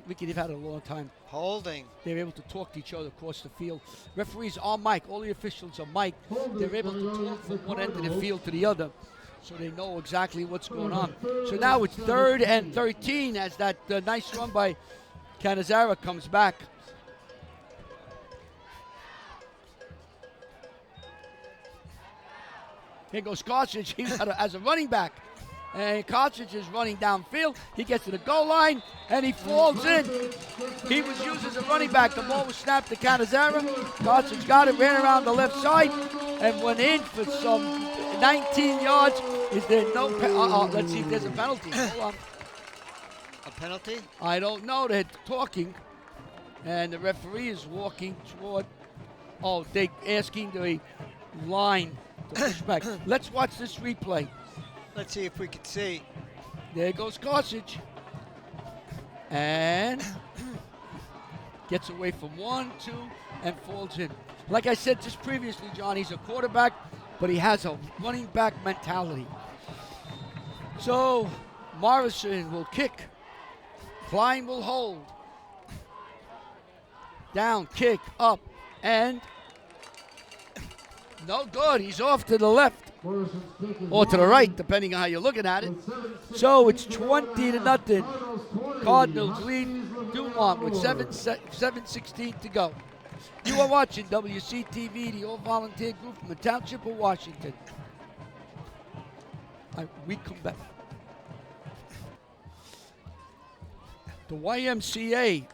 Ricky, they've had a long time. Holding. They're able to talk to each other across the field. Referees are mic'd. All the officials are mic'd. They're able to talk from one end of the field to the other, so they know exactly what's going on. So now it's 3rd and 13 as that nice run by Canizera comes back. Here goes Cartridge. He's as a running back. And Cartridge is running downfield. He gets to the goal line, and he falls in. He was used as a running back. The ball was snapped to Canizera. Cartridge got it, ran around the left side, and went in for some 19 yards. Is there no let's see if there's a penalty. Hold on. A penalty? I don't know. They're talking, and the referee is walking toward. Oh, they asking the line to push back. Let's watch this replay. Let's see if we can see. There goes Cartridge. And gets away from 1, 2, and falls in. Like I said just previously, John, he's a quarterback, but he has a running back mentality. So Morrison will kick. Klein will hold. Down, kick, up, and no good. He's off to the left. Or to the right, depending on how you're looking at it. So it's 20-0. Cardinals lead Dumont with 7:16 to go. You are watching WCTV, the all-volunteer group from the Township of Washington. We come back. The YMCA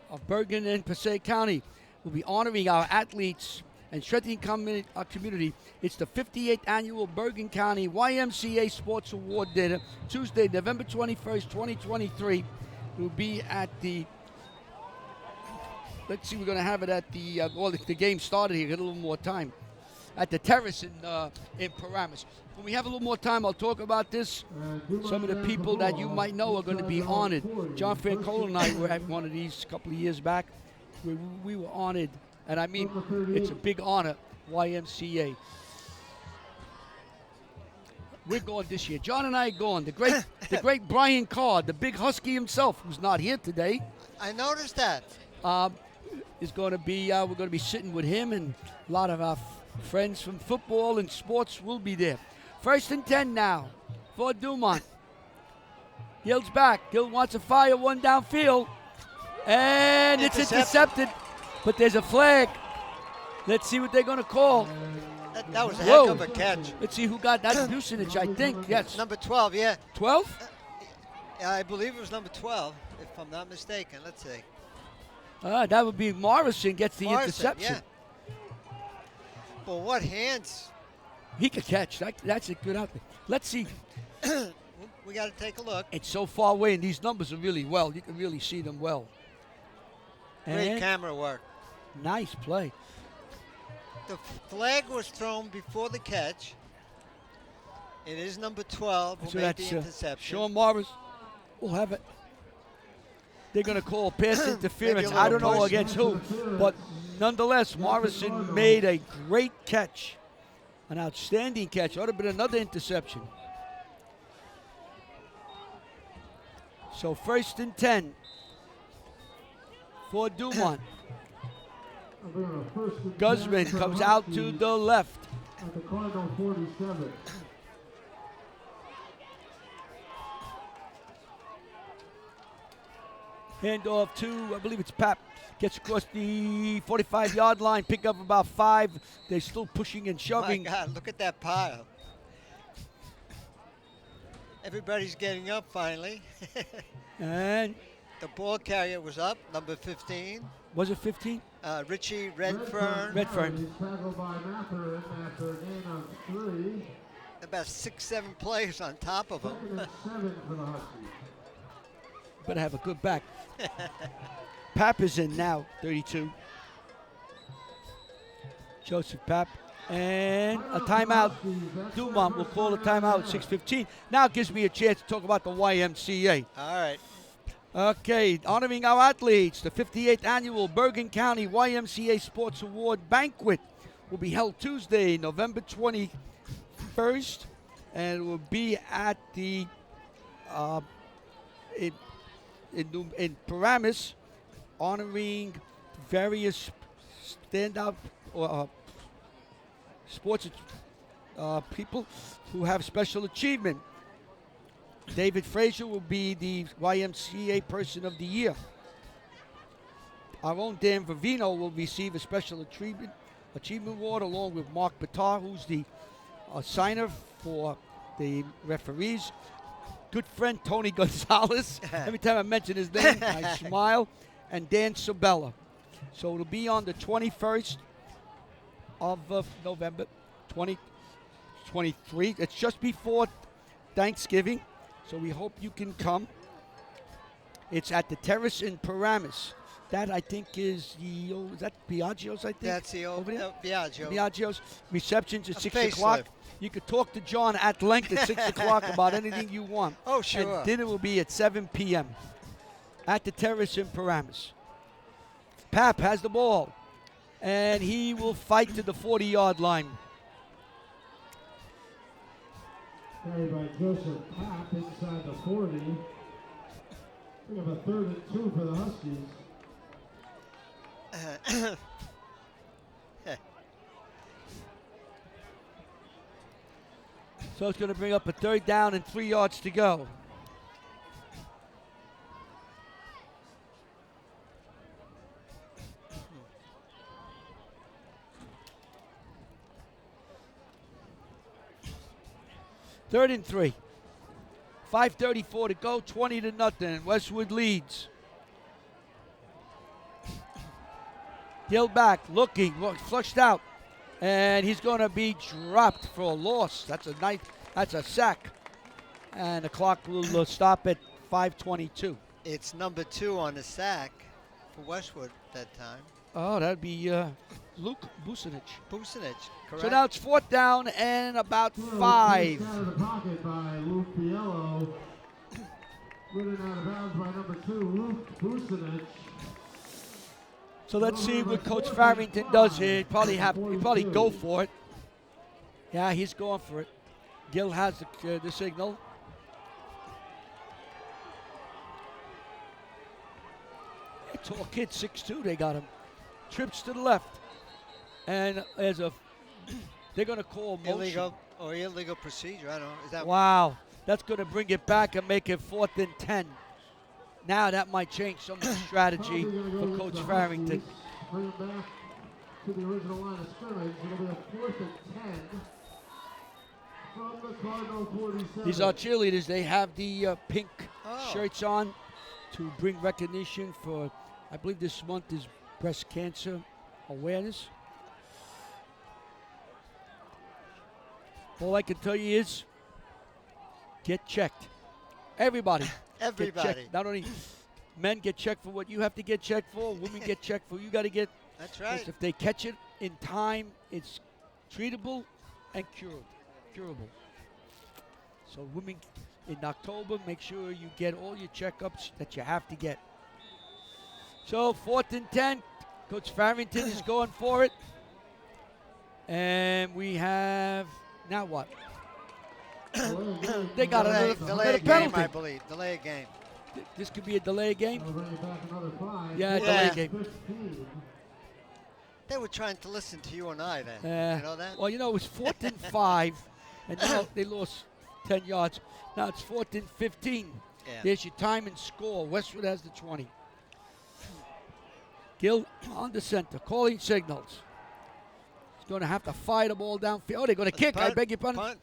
of Bergen and Passaic County will be honoring our athletes and strengthening our community. It's the 58th annual Bergen County YMCA Sports Award Dinner, Tuesday, November 21st, 2023. It will be at the, let's see, we're going to have it at the, the game started here, get a little more time, at the Terrace in Paramus. When we have a little more time, I'll talk about this. Some of the people that you might know are going to be honored. John Francola and I were at one of these a couple of years back. We were honored. And I mean, it's a big honor, YMCA. We're going this year. John and I are going. The great Brian Carr, the big Husky himself, who's not here today. I noticed that. Is going to be. We're going to be sitting with him, and a lot of our friends from football and sports will be there. 1st and 10 now for Dumont. Gill's back. Gill wants to fire one downfield, and it's intercepted. But there's a flag. Let's see what they're going to call. That was a heck of a catch. Let's see who got that. Bucinich, I think. Yes. Number 12, yeah. 12? I believe it was number 12, if I'm not mistaken. Let's see. That would be Morrison gets the interception. Yeah. Well, what hands? He could catch. That's a good outfit. Let's see. We got to take a look. It's so far away, and these numbers are really well. You can really see them well. Great camera work. Nice play. The flag was thrown before the catch. It is number 12 who made the interception. Sean Morris will have it. They're going to call pass interference. I don't know against who, but nonetheless, Morrison made a great catch, an outstanding catch. Ought to have been another interception. So 1st and 10 for Dumont. Guzman comes out to the left. At the Cardinal 47. Handoff to, I believe it's Pap. Gets across the 45-yard line, pick up about 5. They're still pushing and shoving. My God, look at that pile. Everybody's getting up finally. And the ball carrier was up, number 15. Was it 15? Richie Redfern. Redfern. Tackled by Matherin after a gain of 3. About 6-7 players on top of him. 2nd and 7 for the Huskies. Better have a good back. Pap is in now, 32. Joseph Pap. And a timeout. Dumont will call a timeout at 6:15. Now it gives me a chance to talk about the YMCA. All right. Okay, honoring our athletes, the 58th annual Bergen County YMCA Sports Award Banquet will be held Tuesday, November 21st, and it will be at the in Paramus, honoring various standout sports people who have special achievement. David Frazier will be the YMCA Person of the Year. Our own Dan Vivino will receive a Special Achievement Award along with Mark Batar, who's the signer for the referees. Good friend Tony Gonzalez. Every time I mention his name, I smile. And Dan Sabella. So it'll be on the 21st of November 2023. It's just before Thanksgiving. So we hope you can come. It's at the Terrace in Paramus. That, I think, is the is that Biagio's, I think? That's the old Biagio. Biagio's. Reception's at 6 o'clock. You could talk to John at length at 6 o'clock about anything you want. Oh, sure. And dinner will be at 7 p.m. at the Terrace in Paramus. Pap has the ball, and he will fight to the 40-yard line. Carried by Joseph Pap inside the 40. We have a 3rd and 2 for the Huskies. So it's going to bring up a 3rd down and 3 yards to go. Third and 3. 5:34 to go, 20-0. Westwood leads. Gill back, looking, flushed out. And he's going to be dropped for a loss. That's a sack. And the clock will stop at 5:22. It's number 2 on the sack for Westwood that time. Oh, that'd be Luke Bucinich. Bucinich, correct. So now it's 4th down and about 5. Out of the pocket by Luke Biello. Ridden out of bounds by number 2, Luke Bucinich. So let's see what Coach Farrington does here. He'd probably go for it. Yeah, he's going for it. Gill has the signal. A tall kid, 6'2", they got him. Trips to the left. And they're going to call motion. Illegal procedure, I don't know. Is that wow, that's going to bring it back and make it 4th and 10. Now that might change some of the strategy for Coach Farrington. Bring it back to the original line of scrimmage. It'll be a 4th and 10 from the Cardinal 47. These are cheerleaders. They have the pink shirts on to bring recognition for, I believe this month is breast cancer awareness. All I can tell you is get checked. Everybody. Everybody. Get checked. Not only men get checked for what you have to get checked for, women get checked for what you got to get. That's right. If they catch it in time, it's treatable and curable. So women in October, make sure you get all your checkups that you have to get. So 4th and 10, Coach Farrington is going for it. And we have, now what? They got another delay penalty. game, I believe. Delay a game. This could be a delay game. Yeah, delay game. They were trying to listen to you and I then. You know that? Well, it was 4th and 5, and now they lost 10 yards. Now it's 4th and 15. Yeah. There's your time and score. Westwood has the 20. Gill on the center, calling signals. He's going to have to fire the ball downfield. Oh, they're going to kick. I beg your pardon.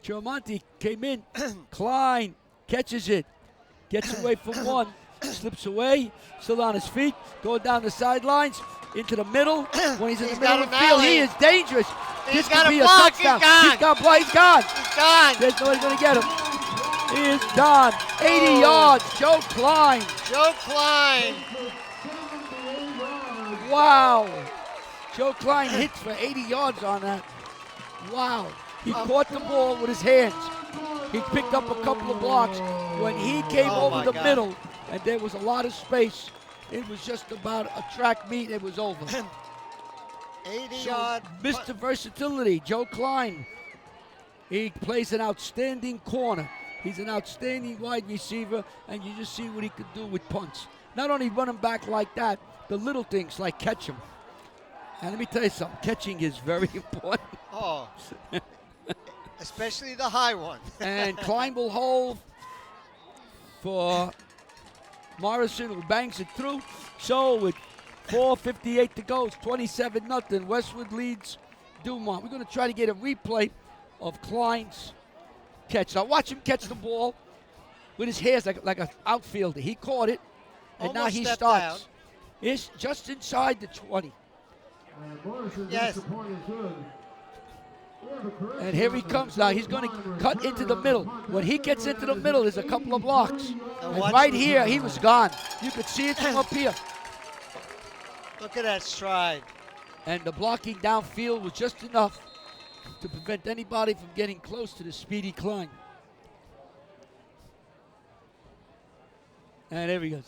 Tremonti came in. Klein catches it. Gets away from one. Slips away. Still on his feet. Going down the sidelines. Into the middle. When he's in the middle of the field, he is dangerous. This could be a touchdown. He's got block. He's gone. He's gone. There's nobody going to get him. He is gone. 80 yards. Joe Klein. Joe Klein. Wow. Joe Klein hits for 80 yards on that. Wow. He caught the ball with his hands. He picked up a couple of blocks. When he came over the middle, and there was a lot of space, it was just about a track meet. It was over. 80-yard. Mr. Versatility, Joe Klein. He plays an outstanding corner. He's an outstanding wide receiver, and you just see what he could do with punts. Not only running back like that, the little things like catch him. And let me tell you something, catching is very important. Oh, especially the high one. And Klein will hold for Morrison, who bangs it through. So with 4:58 to go, it's 27-0. Westwood leads Dumont. We're going to try to get a replay of Klein's catch. Now watch him catch the ball with his hands like an outfielder. He caught it, and now he starts. Down. It's just inside the 20. Yes. And here he comes now. He's going to cut into the middle. When he gets into the middle, there's a couple of blocks. And right here, he was gone. You could see it from up here. Look at that stride. And the blocking downfield was just enough to prevent anybody from getting close to the speedy Klein. And there he goes.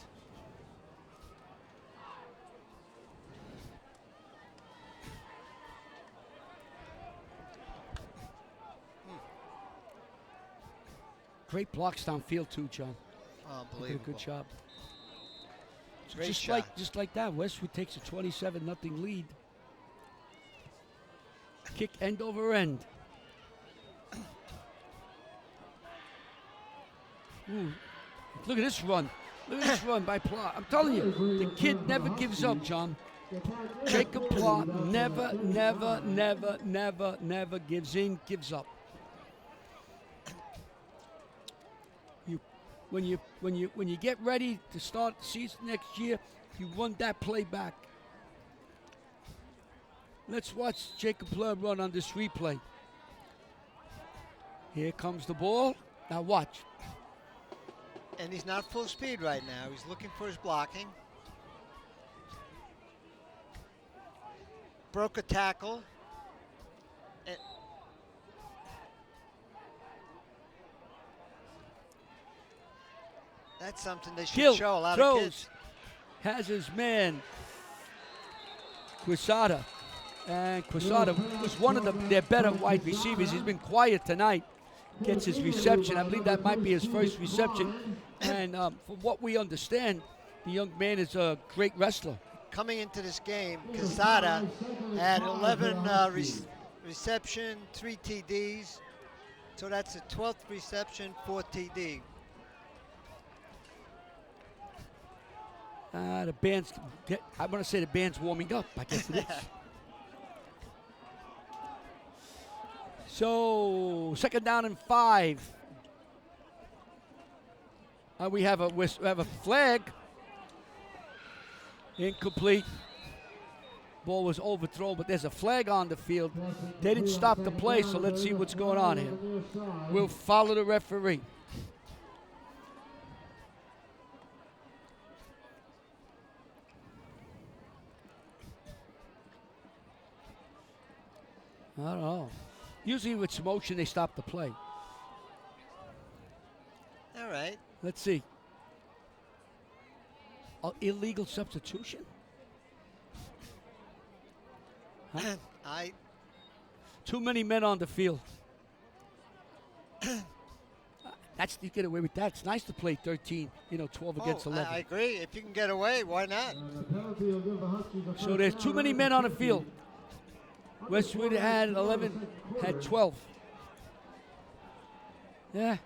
Great blocks downfield too, John. Unbelievable. Good job. So Great just shot. just like that, Westwood takes a 27-0 lead. Kick end over end. Ooh, look at this run. Look at this run by Plot. I'm telling you, the kid never gives up, John. Jacob Plot never gives up. When you get ready to start the season next year, you run that play back. Let's watch Jacob Plot run on this replay. Here comes the ball. Now watch. And he's not full speed right now. He's looking for his blocking. Broke a tackle. That's something they should show a lot of kids. Has his man, Quesada. And Quesada was one of their better wide receivers. He's been quiet tonight. Gets his reception. I believe that might be his first reception. And from what we understand, the young man is a great wrestler. Coming into this game, Quesada had 11 reception, 3 TDs. So that's a 12th reception, 4 TD. The band's, I want to say the band's warming up. I guess it is. So, 2nd down and 5. We have a flag. Incomplete. Ball was overthrown, but there's a flag on the field. They didn't stop the play, so let's see what's going on here. We'll follow the referee. I don't know. Usually with some motion, they stop the play. All right. Let's see. Illegal substitution? Huh? Too many men on the field. You get away with that. It's nice to play 13, 12 against 11. I agree. If you can get away, why not? So there's too many men on the field. Westwood had 11, had 12. Yeah.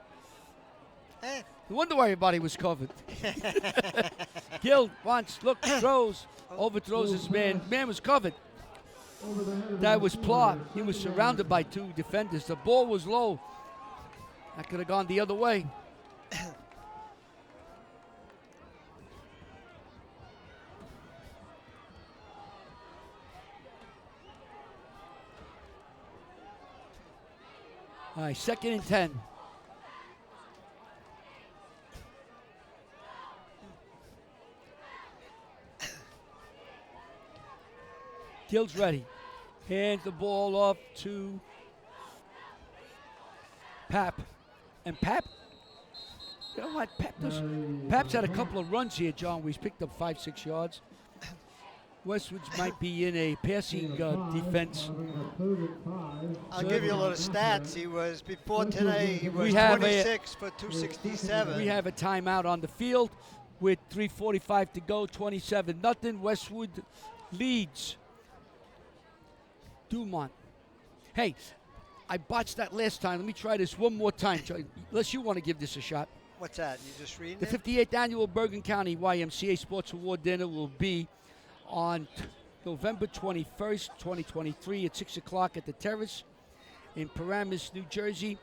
No wonder why everybody was covered. Gill throws, overthrows his man. Man was covered. That was Pla. He was surrounded by two defenders. The ball was low. That could have gone the other way. All right, 2nd and 10. Gill's ready. Hands the ball off to Pap. And Pap, you know what Pap does? Pap's had a couple of runs here, John, where he's picked up 5-6 yards. Westwood might be in a passing defense. I'll give you a little stats. He was, before today, he was 26 for 267. We have a timeout on the field with 3:45 to go, 27-0. Westwood leads Dumont. Hey, I botched that last time. Let me try this one more time, unless you want to give this a shot. What's that? You just reading The it? 58th Annual Bergen County YMCA Sports Award Dinner will be on November 21st, 2023 at 6 o'clock at the Terrace in Paramus, New Jersey.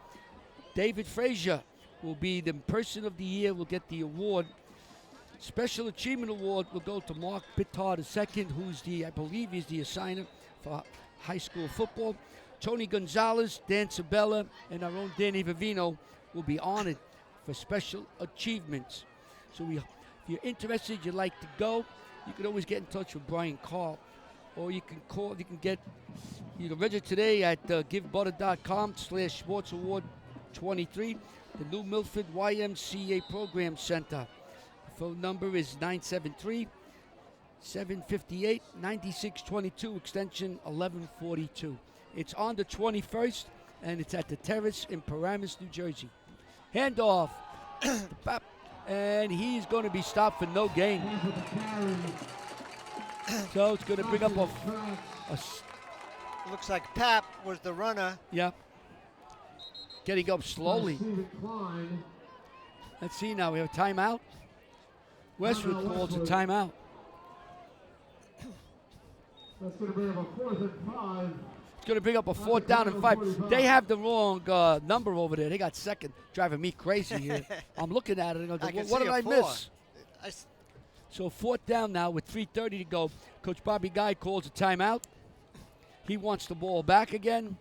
David Frazier will be the Person of the Year, will get the award. Special Achievement Award will go to Mark Bittard II, who's I believe he's the assigner for high school football. Tony Gonzalez, Dan Sabella, and our own Danny Vivino will be honored for special achievements. So if you're interested, you'd like to go, you can always get in touch with Brian Carl, or you can you can register today at givebutter.com/sportsaward23, the New Milford YMCA Program Center. The phone number is 973-758-9622, extension 1142. It's on the 21st, and it's at the Terrace in Paramus, New Jersey. Handoff. And he's going to be stopped for no gain. So it's going to bring up a Looks like Pap was the runner. Yeah. Getting up slowly. Let's see now. We have a timeout. Westwood calls a timeout. That's going to bring up a 4th and 5. It's going to bring up a 4th down and 5. They have the wrong number over there. They got 2nd, driving me crazy here. I'm looking at it and I go, what did I miss? So 4th down now with 3:30 to go. Coach Bobby Guy calls a timeout. He wants the ball back again.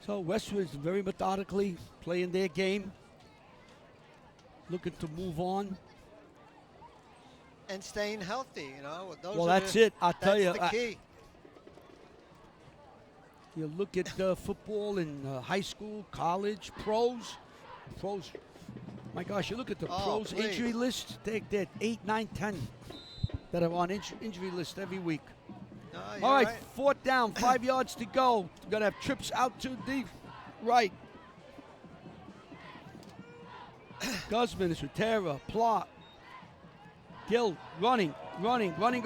So Westwood is very methodically playing their game, looking to move on. And staying healthy, Well, that's it. I'll tell you. That's the key. You look at football in high school, college, pros. My gosh, you look at the pros injury list. They're 8, 9, 10 that are on injury list every week. All right, 4th down, 5 yards to go. We're going to have trips out to the right. Guzman is with Tara, Plot. Gill running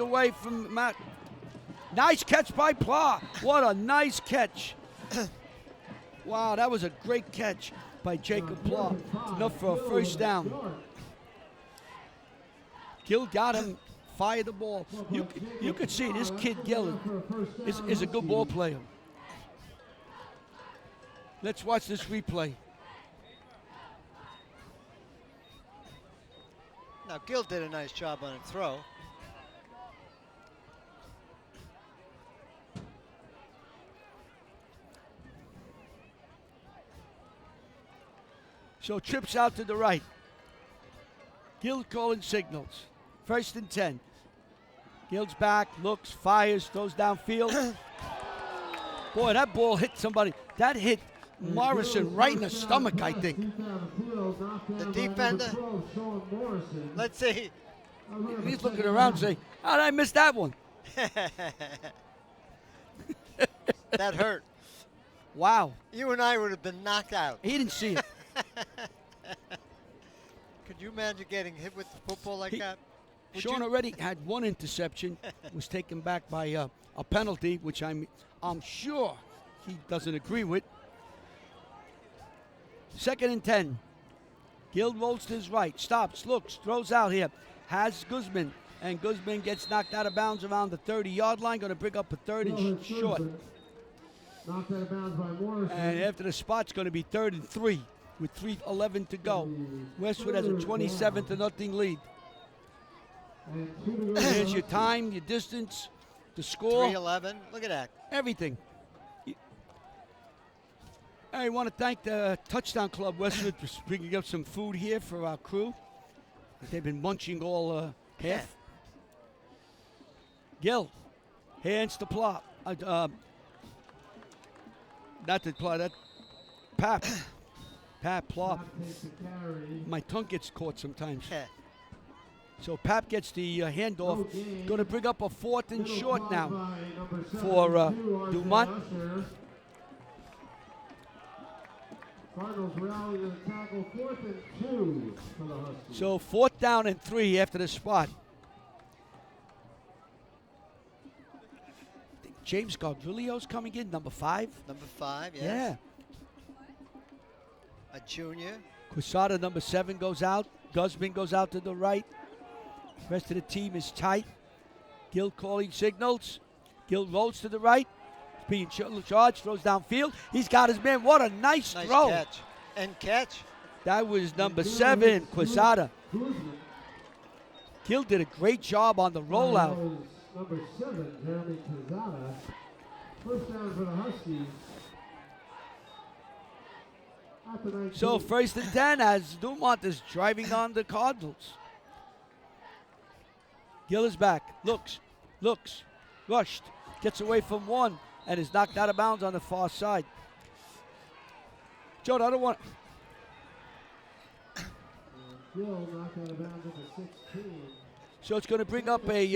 away from Matt. Nice catch by Pla. What a nice catch. Wow, that was a great catch by Jacob Pla. Enough for a 1st down. Gill got him, fired the ball. You could see this kid Gill is a good ball player. Let's watch this replay. Now, Gill did a nice job on a throw. So trips out to the right. Gill calling signals. 1st and 10. Gill's back, looks, fires, throws downfield. Boy, that ball hit somebody. That hit Morrison right in the stomach, I think. The defender, let's see. He's looking around saying, how did I miss that one? That hurt. Wow. You and I would have been knocked out. He didn't see it. Could you imagine getting hit with the football like that? Sean already had one interception, was taken back by a penalty, which I'm sure he doesn't agree with. 2nd and 10. Gill rolls to his right, stops, looks, throws out here. Has Guzman, and Guzman gets knocked out of bounds around the 30-yard line. Going to bring up a 3rd and short. Knocked out of bounds by Morrison. And after the spot's going to be 3rd and 3 with 3:11 to go. Westwood has a 27-0 lead. Here's your time, your distance, the score. 3:11. Look at that. Everything. I want to thank the Touchdown Club Westwood for bringing up some food here for our crew. They've been munching all half. Gill, hands to Plop. Not to Plop, that Pap. Pap, Plop. My tongue gets caught sometimes. So Pap gets the handoff. Going to bring up a 4th and short now for Dumont. Cardinals rally to the tackle, 4th and 2 for the Huskies. So 4th down and 3 after the spot. I think James Gargiulo's coming in, number 5. Number 5, yes. Yeah. A junior. Quesada, number 7, goes out. Guzman goes out to the right. The rest of the team is tight. Gill calling signals. Gill rolls to the right. Being charged, throws downfield. He's got his man. What a nice throw. Catch. And catch. That was number 7, Quesada. Gill did a great job on the rollout. Number 7, Jeremy Quesada. 1st down for the Huskies. So 1st and 10 as Dumont is driving on the Cardinals. Gill is back. Looks. Rushed. Gets away from one. And is knocked out of bounds on the far side. Joe, I don't want. Gill knocked out of bounds at the 16. So it's going to bring up a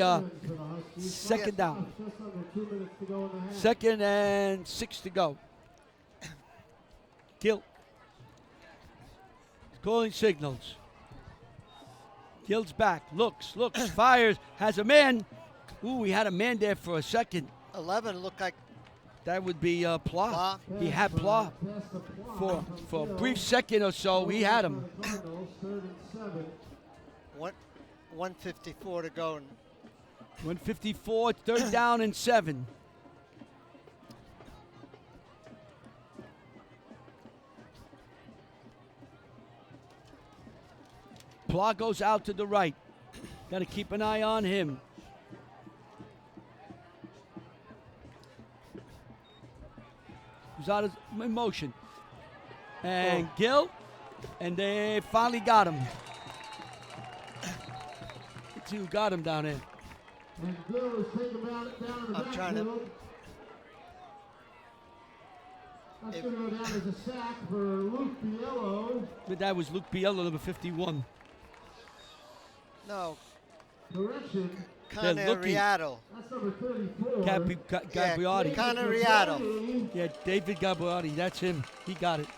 2nd down. 2nd and 6 to go. Gill. Calling signals. Gill's back. Looks, fires, has a man. Ooh, he had a man there for a second. 11 looked like. That would be Pla. He had Pla for a brief second or so. He had him. 1:54 to go. 1:54, 3rd down and 7. Pla goes out to the right. Got to keep an eye on him. He's out of motion. And Gill, and they finally got him. Let's see who got him down there. And Gill is taken down in the backfield. That's going to go down as a sack for Luke Biello. But that was Luke Biello, number 51. No. Correction. Canariato. That's number 34. Gabriati. Canariato. Yeah, David Gabriati. That's him. He got it.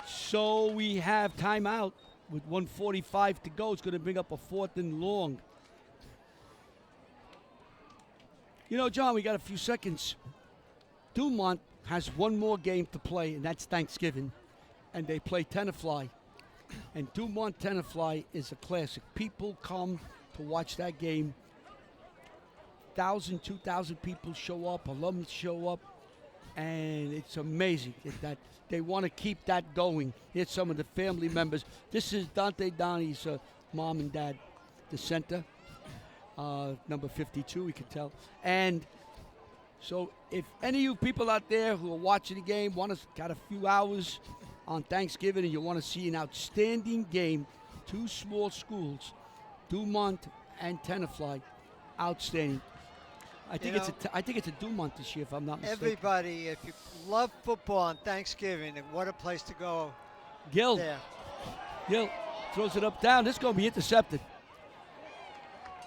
So we have timeout with 1:45 to go. It's going to bring up a 4th and long. You know, John, we got a few seconds. Dumont has one more game to play, and that's Thanksgiving. And they play Tenafly. And Dumont Tenafly is a classic. People come to watch that game. 1,000, 2,000 people show up, alums show up, and it's amazing that they want to keep that going. Here's some of the family members. This is Dante Donnie's mom and dad, the center, number 52, we can tell. And so if any of you people out there who are watching the game got a few hours on Thanksgiving and you want to see an outstanding game, two small schools, Dumont and Tenafly, outstanding. I think it's a Dumont this year, if I'm not mistaken. Everybody, if you love football on Thanksgiving, what a place to go. Gill throws it up down. This is going to be intercepted.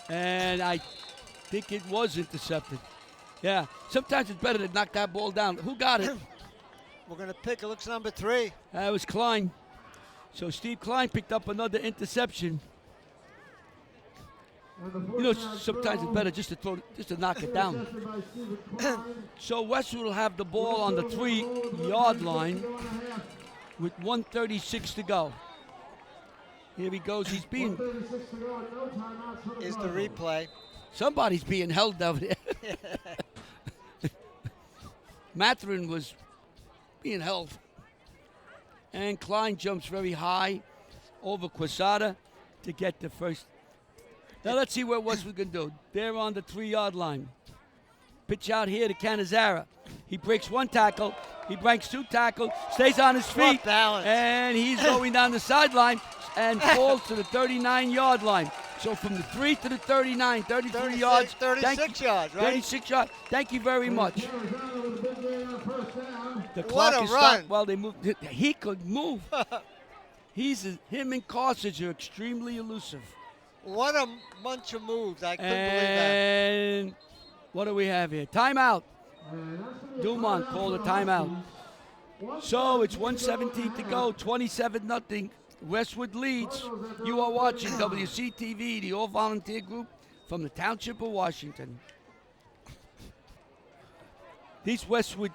And I think it was intercepted. Yeah, sometimes it's better to knock that ball down. Who got it? We're going to pick, it looks number 3. That was Klein. So Steve Klein picked up another interception. You know, sometimes it's better just to knock it down. So Westwood will have the ball on the 3-yard line with 1:36 to go. Here he goes. He's being. Is the replay. Somebody's being held over there. Matherin was being held. And Klein jumps very high over Quesada to get the first. Now let's see what Westwood can do. They're on the 3-yard line. Pitch out here to Canizara. He breaks 1 tackle. He breaks 2 tackles. Stays on his feet. And he's going down the sideline and falls to the 39-yard line. So from the 3 to the 39, 33 yards. 36 yards, right? 36 yards. Thank you very much. The What clock a is run. stopped while they move. He could move. Him and Carthage are extremely elusive. What a bunch of moves. I couldn't believe that. And what do we have here? Timeout. Dumont called a timeout. So it's 1:17 to go, 27-0. Westwood leads. You are watching WCTV, the all-volunteer group from the Township of Washington. These Westwood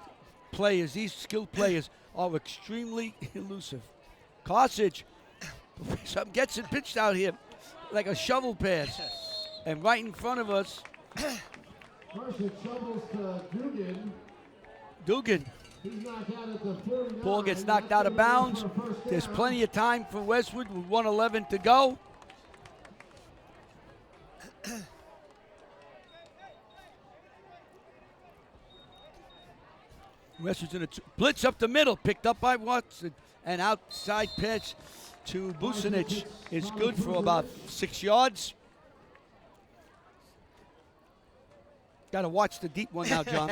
players, these skilled players, are extremely elusive. Carthage gets it pitched out here like a shovel pass. And right in front of us, Dugan. Ball gets knocked out of bounds. There's plenty of time for Westwood with 1:11 to go. Westwood's in a blitz up the middle, picked up by Watson. An outside pitch to Busanic is good for about 6 yards. Got to watch the deep one now, John.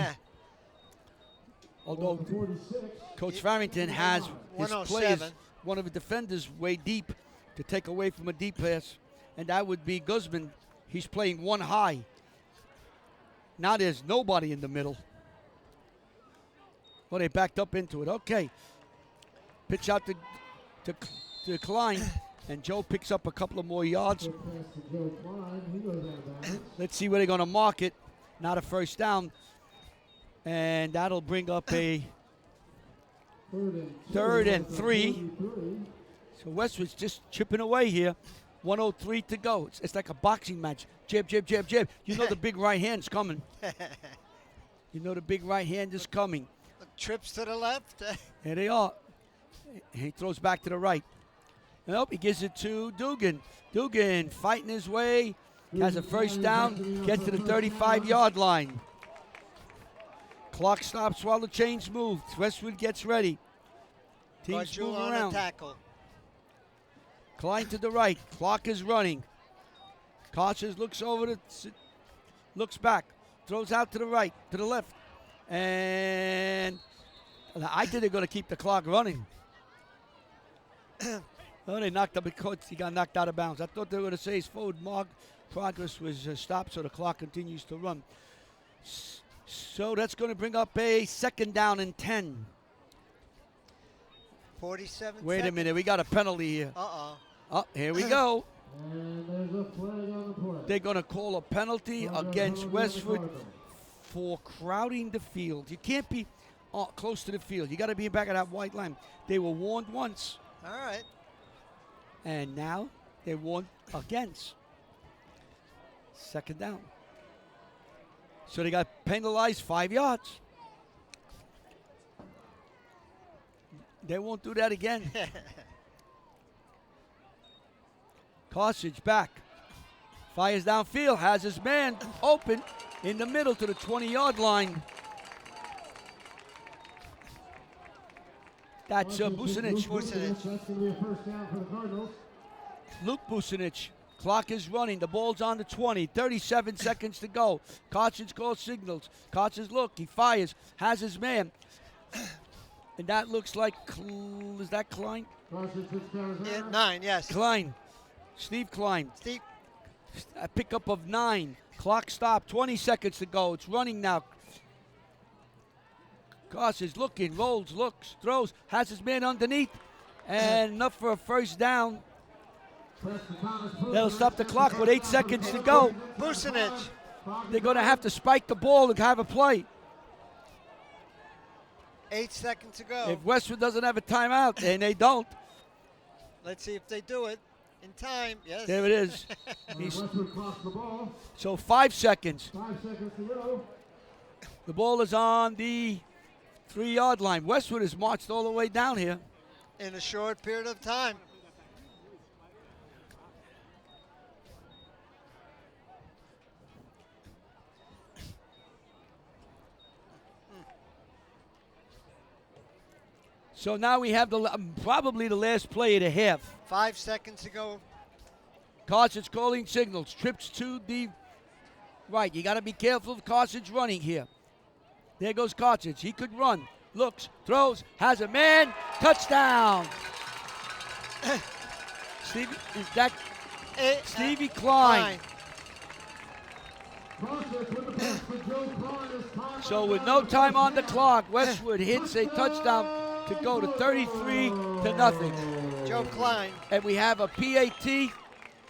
Although Coach Farrington has his players, one of the defenders way deep to take away from a deep pass, and that would be Guzman. He's playing 1 high. Now there's nobody in the middle. Well, they backed up into it. Okay. Pitch out to Klein, and Joe picks up a couple of more yards. Let's see where they're going to mark it. Not a first down. And that'll bring up a 3rd and 3. So Westwood's just chipping away here. 1:03 to go. It's like a boxing match. Jab, jab, jab, jab. You know the big right hand's coming. You know the big right hand is coming. Trips to the left. Here they are. He throws back to the right. Nope, he gives it to Dugan. Dugan fighting his way. Has a first down. Gets to the 35-yard line. Clock stops while the chains move. Westwood gets ready. Teams move around. Tackle. Klein to the right. Clock is running. Carthage looks over looks back. Throws out to the right, to the left. And I think they're going to keep the clock running. Well, they knocked up because he got knocked out of bounds. I thought they were going to say his forward progress was stopped, so the clock continues to run. So that's going to bring up a 2nd down and 10. 47 Wait seconds. a minute, we got a penalty here. Uh-oh. Oh, here we go. And there's a flag on the play. They're going to call a penalty against Westwood for crowding the field. You can't be close to the field. You got to be back of that white line. They were warned once. All right. And now they're warned against. 2nd down. So they got penalized 5 yards. They won't do that again. Carthage back. Fires downfield. Has his man open in the middle to the 20-yard line. That's Bucinich. That's going to be a first down for the Cardinals. Luke Bucinich. Clock is running. The ball's on the 20. 37 seconds to go. Carson calls signals. Carson look. He fires. Has his man. And that looks like, is that Klein? Yeah, 9, yes. Klein. Steve Klein. Steve. A pickup of 9. Clock stopped. 20 seconds to go. It's running now. Carson's looking, rolls, looks, throws, has his man underneath, and enough for a first down. They'll stop the clock with 8 seconds to go. Bucinich. They're going to have to spike the ball and have a play. 8 seconds to go. If Westwood doesn't have a timeout, and they don't. Let's see if they do it in time. Yes. There it is. So 5 seconds. 5 seconds to go. The ball is on the 3-yard line. Westwood has marched all the way down here. In a short period of time. So now we have probably the last play of the half. 5 seconds to go. Carson's calling signals. Trips to the right. You got to be careful of Carson's running here. There goes Carson. He could run. Looks, throws, has a man. Touchdown. Stevie, is that Stevie Klein? So with no time on the clock, Westwood hits a touchdown to go to 33-0. Joe Klein. And we have a PAT,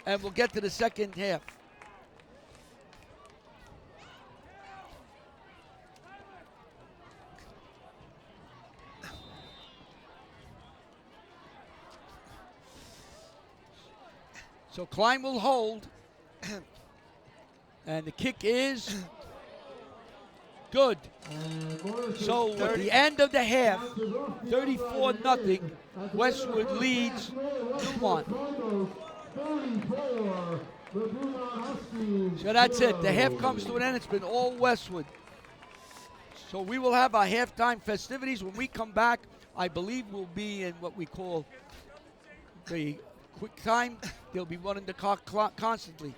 and we'll get to the second half. So Klein will hold. And the kick is good. So at the end of the half, 34-0, Westwood leads Dumont. So that's it. The half comes to an end. It's been all Westwood. So we will have our halftime festivities. When we come back, I believe we'll be in what we call the quick time. They'll be running the clock constantly.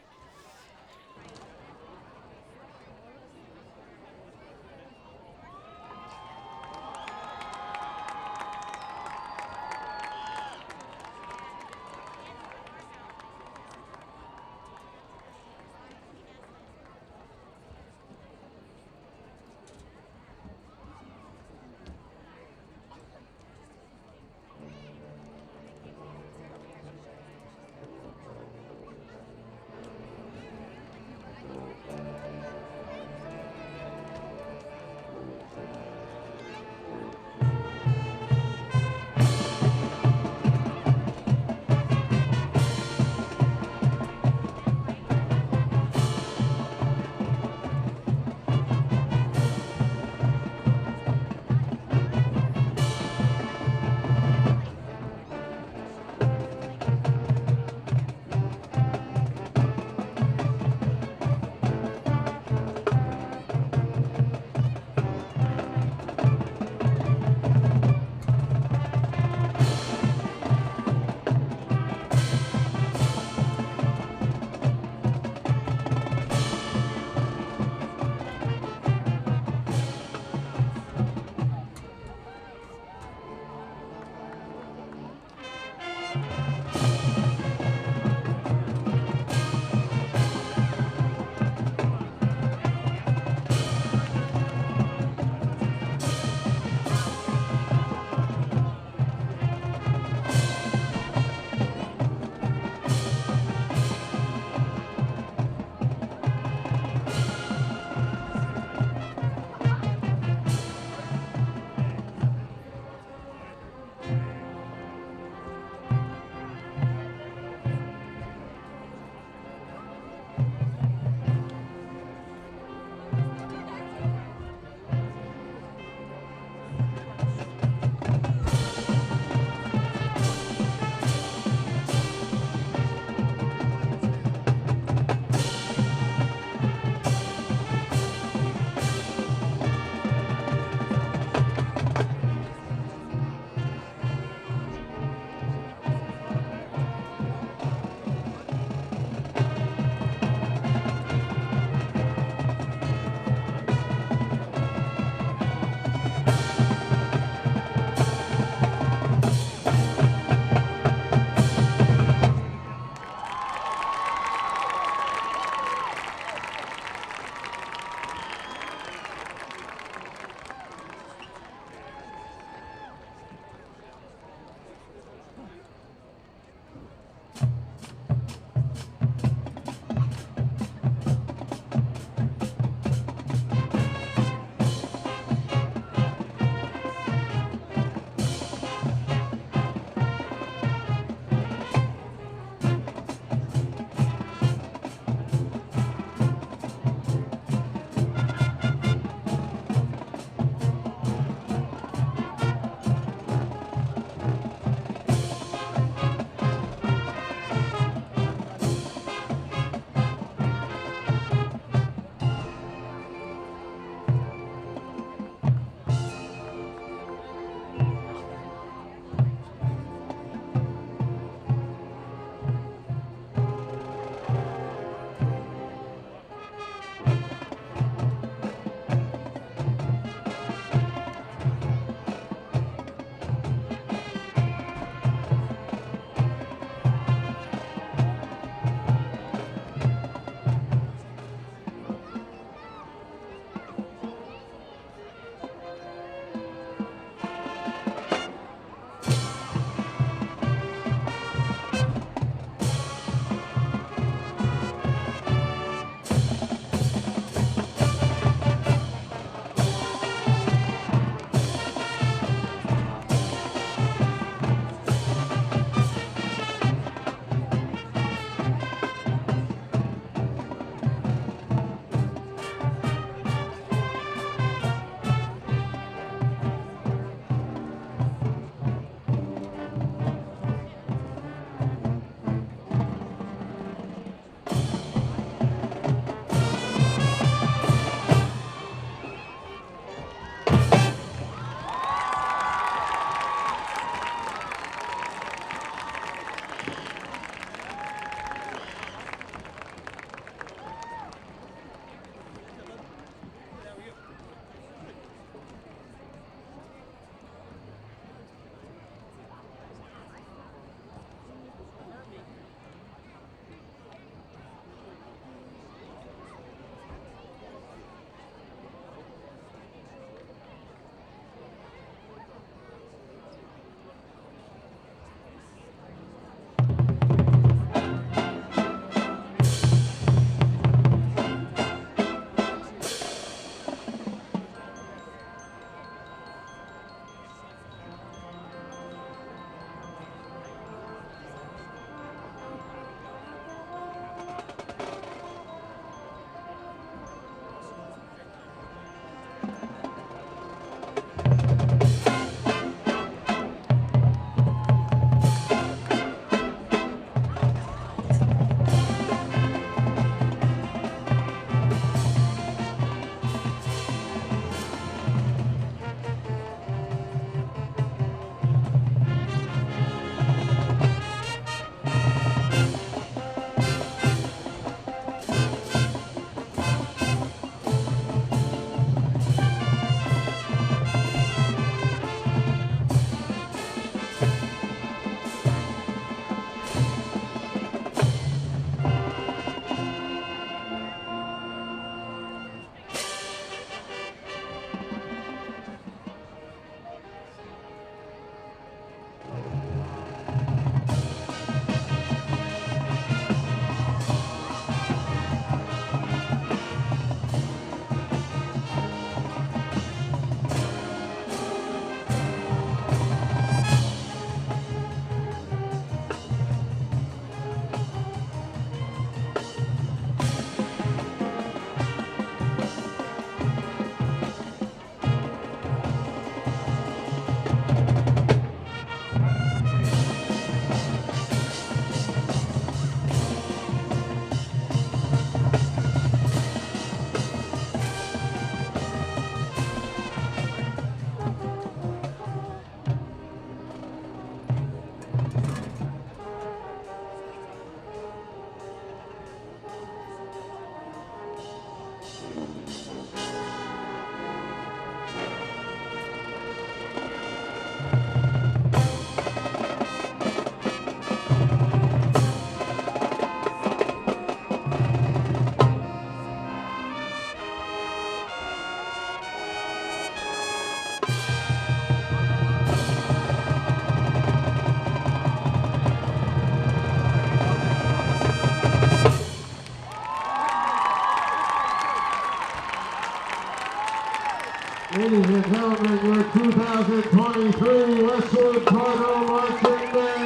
Westwood Cardinal marching band.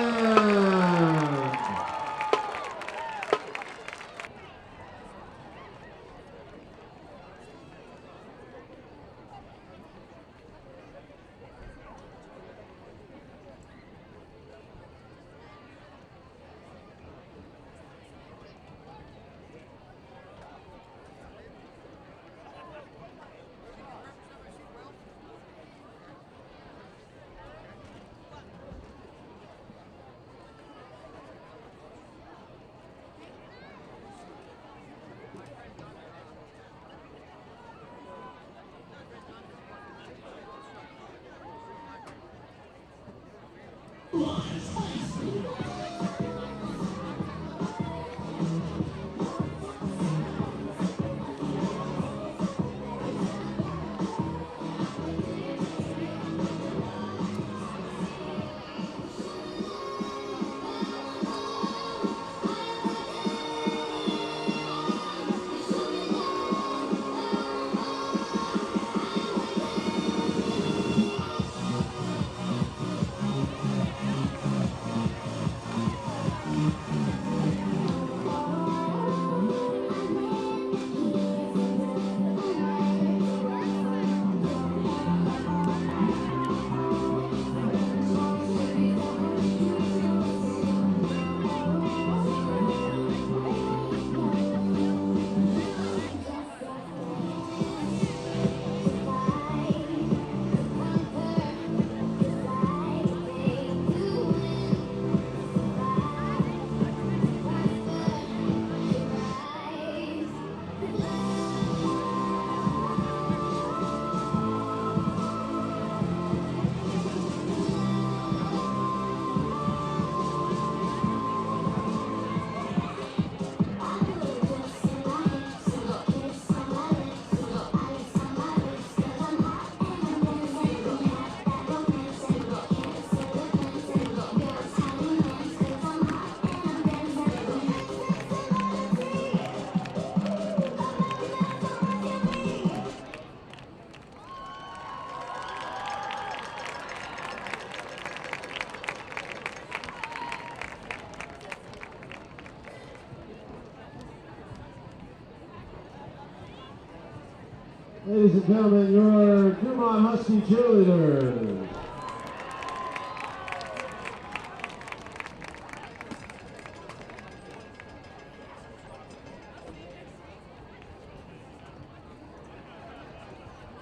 Ladies and gentlemen, your Dumont Husky cheerleaders.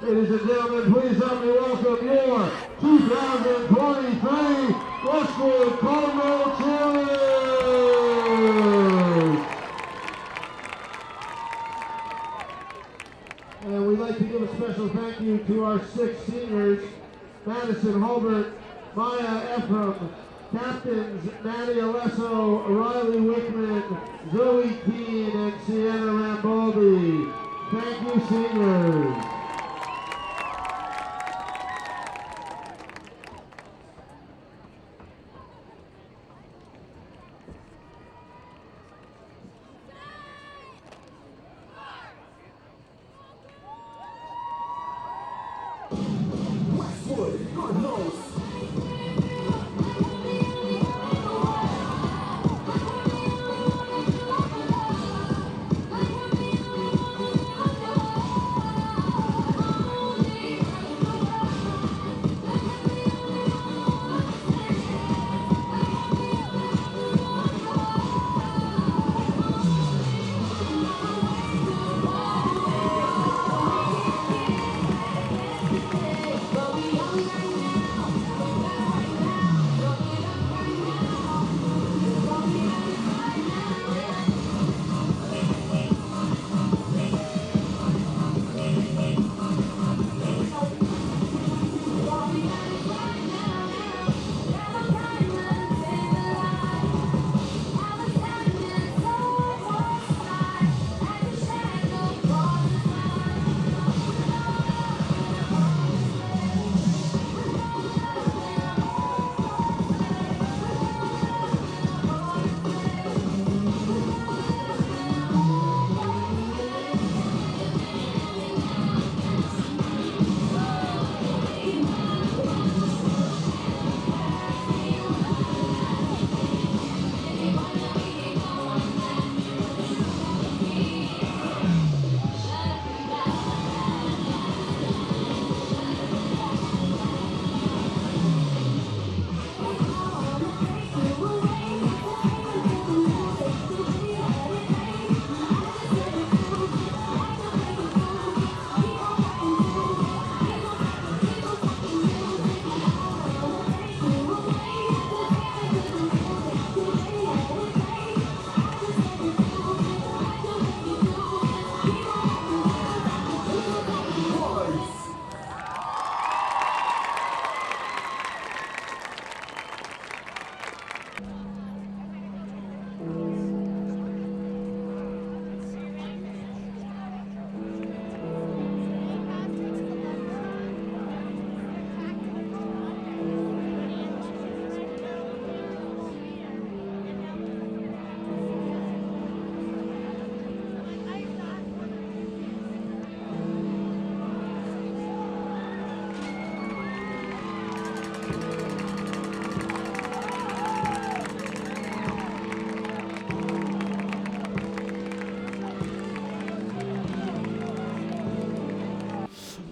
Ladies and gentlemen, please help me welcome your 2023 Westwood Cardinal cheerleaders. And we'd like to give a special thank you to our 6 seniors, Madison Hulbert, Maya Ephraim, captains Maddie Alesso, Riley Wickman, Zoe Keene, and Sienna Rambaldi. Thank you, seniors.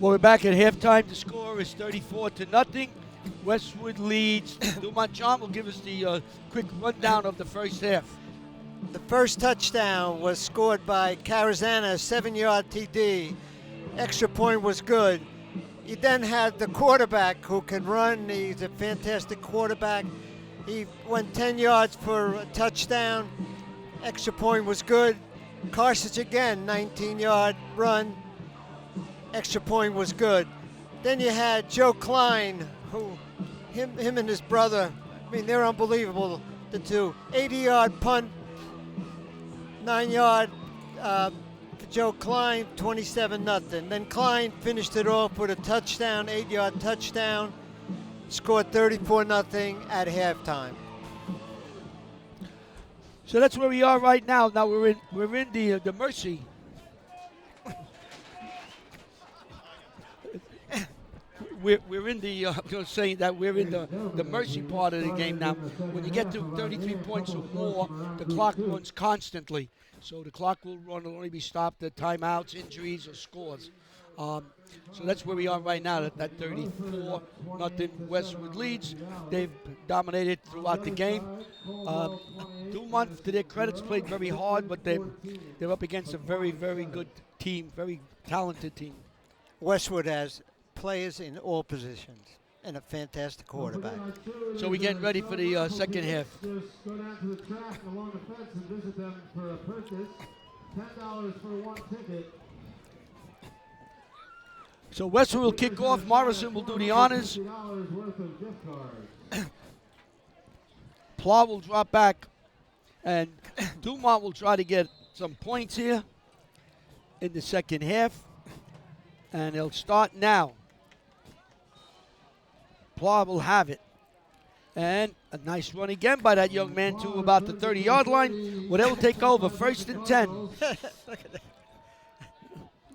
Well, we're back at halftime. The score is 34-0. Westwood leads. Dumont. John will give us the quick rundown of the first half. The first touchdown was scored by Carazana, 7-yard TD. Extra point was good. You then had the quarterback who can run. He's a fantastic quarterback. He went 10 yards for a touchdown. Extra point was good. Carthage again, 19-yard run. Extra point was good. Then you had Joe Klein, who, him and his brother, I mean, they're unbelievable, the two. 80-yard punt, 9-yard for Joe Klein, 27-0. Then Klein finished it off with a touchdown, 8-yard touchdown, scored 34-0 at halftime. So that's where we are right now. Now we're in the Mercy. We're in the I'm going to say that we're in the Mercy part of the game now. When you get to 33 points or more, the clock runs constantly. So the clock will run. It'll only be stopped at timeouts, injuries, or scores. So that's where we are right now. That 34-0 Westwood leads. They've dominated throughout the game. Dumont, to their credits, played very hard, but they're up against a very, very good team, very talented team. Westwood has players in all positions and a fantastic quarterback. So we're getting ready for the second half. Just go down to the track along the fence and visit them for a purchase. $10 for one ticket. So Westwood will kick off. Morrison will do the honors. Worth of gift cards. Pla will drop back, and Dumont will try to get some points here in the second half, and they'll start now. Pla will have it, and a nice run again by that young man to about the 30-yard line. Well, they will take over, 1st and 10. Look at that.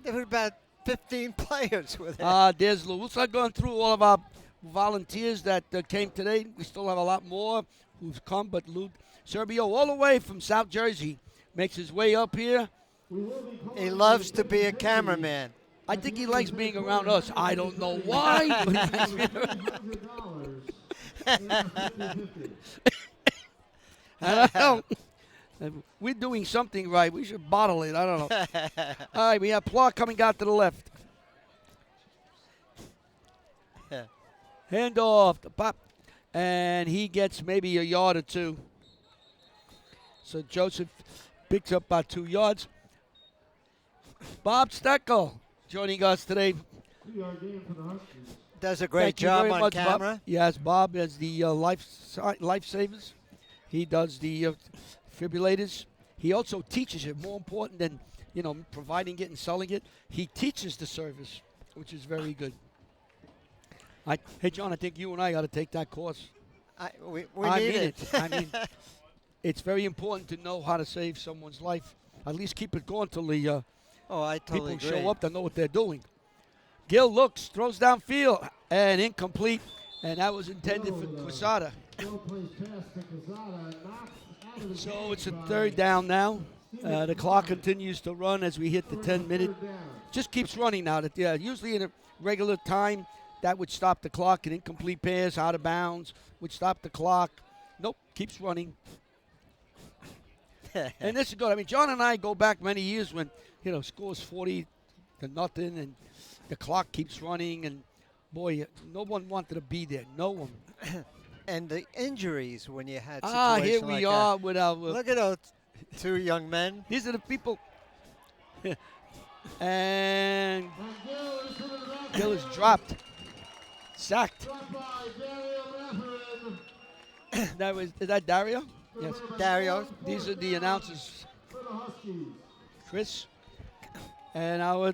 There were about 15 players with it. There's Lou. We'll start going through all of our volunteers that came today. We still have a lot more who've come, but Lou Serbio, all the way from South Jersey, makes his way up here. He loves to be a cameraman. I think he likes being around us. I don't know why. But he likes being I don't know. We're doing something right. We should bottle it. I don't know. All right, we have Pla coming out to the left. Hand off the pop. And he gets maybe a yard or two. So Joseph picks up about 2 yards. Bob Steckel joining us today. Does a great job on camera. Bob. Yes, Bob is the lifesavers. He does the defibrillators. He also teaches it. More important than providing it and selling it, he teaches the service, which is very good. Hey John, I think you and I got to take that course. We need it. I mean, it's very important to know how to save someone's life. At least keep it going till the I totally people agree. show up to know what they're doing. Gil looks, throws downfield, and incomplete. And that was intended for Quesada. So it's a 3rd down now. The clock continues to run as we hit the 10-minute. Just keeps running now. Usually in a regular time, that would stop the clock. An incomplete pass, out of bounds, would stop the clock. Nope, keeps running. And this is good. I mean, John and I go back many years when, scores 40-0, and the clock keeps running, and boy, no one wanted to be there. No one. And the injuries when you had situations here we are with our. Look at those 2 young men. These are the people. And Gil is dropped, sacked. Is that Dario? Yes, Dario. These are the announcers. Chris and our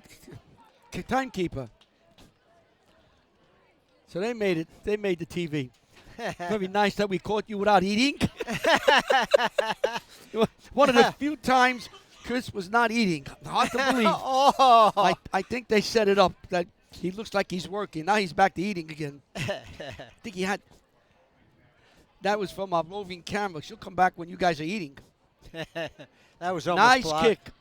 timekeeper. So they made it. They made the TV. Very nice that we caught you without eating. One of the few times Chris was not eating. Hard to believe. I think they set it up that he looks like he's working. Now he's back to eating again. I think he had. That was from our roving camera. She'll come back when you guys are eating. That was almost nice blocked. kick.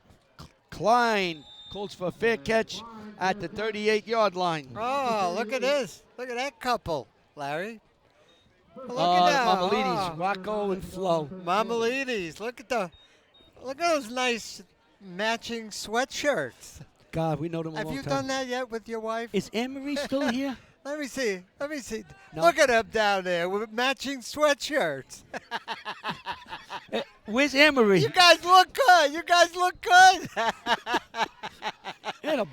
Klein calls for a fair catch. at the 38-yard line. Oh, look at this. Look at that couple, Larry. Look at that. Mamalides, Rocco and Flo. Mamalides. Look at those nice matching sweatshirts. God, we know them a Have long you time. done that yet with your wife? Is Anne-Marie still here? Let me see. No. Look at them down there with matching sweatshirts. Where's Anne-Marie? You guys look good. And a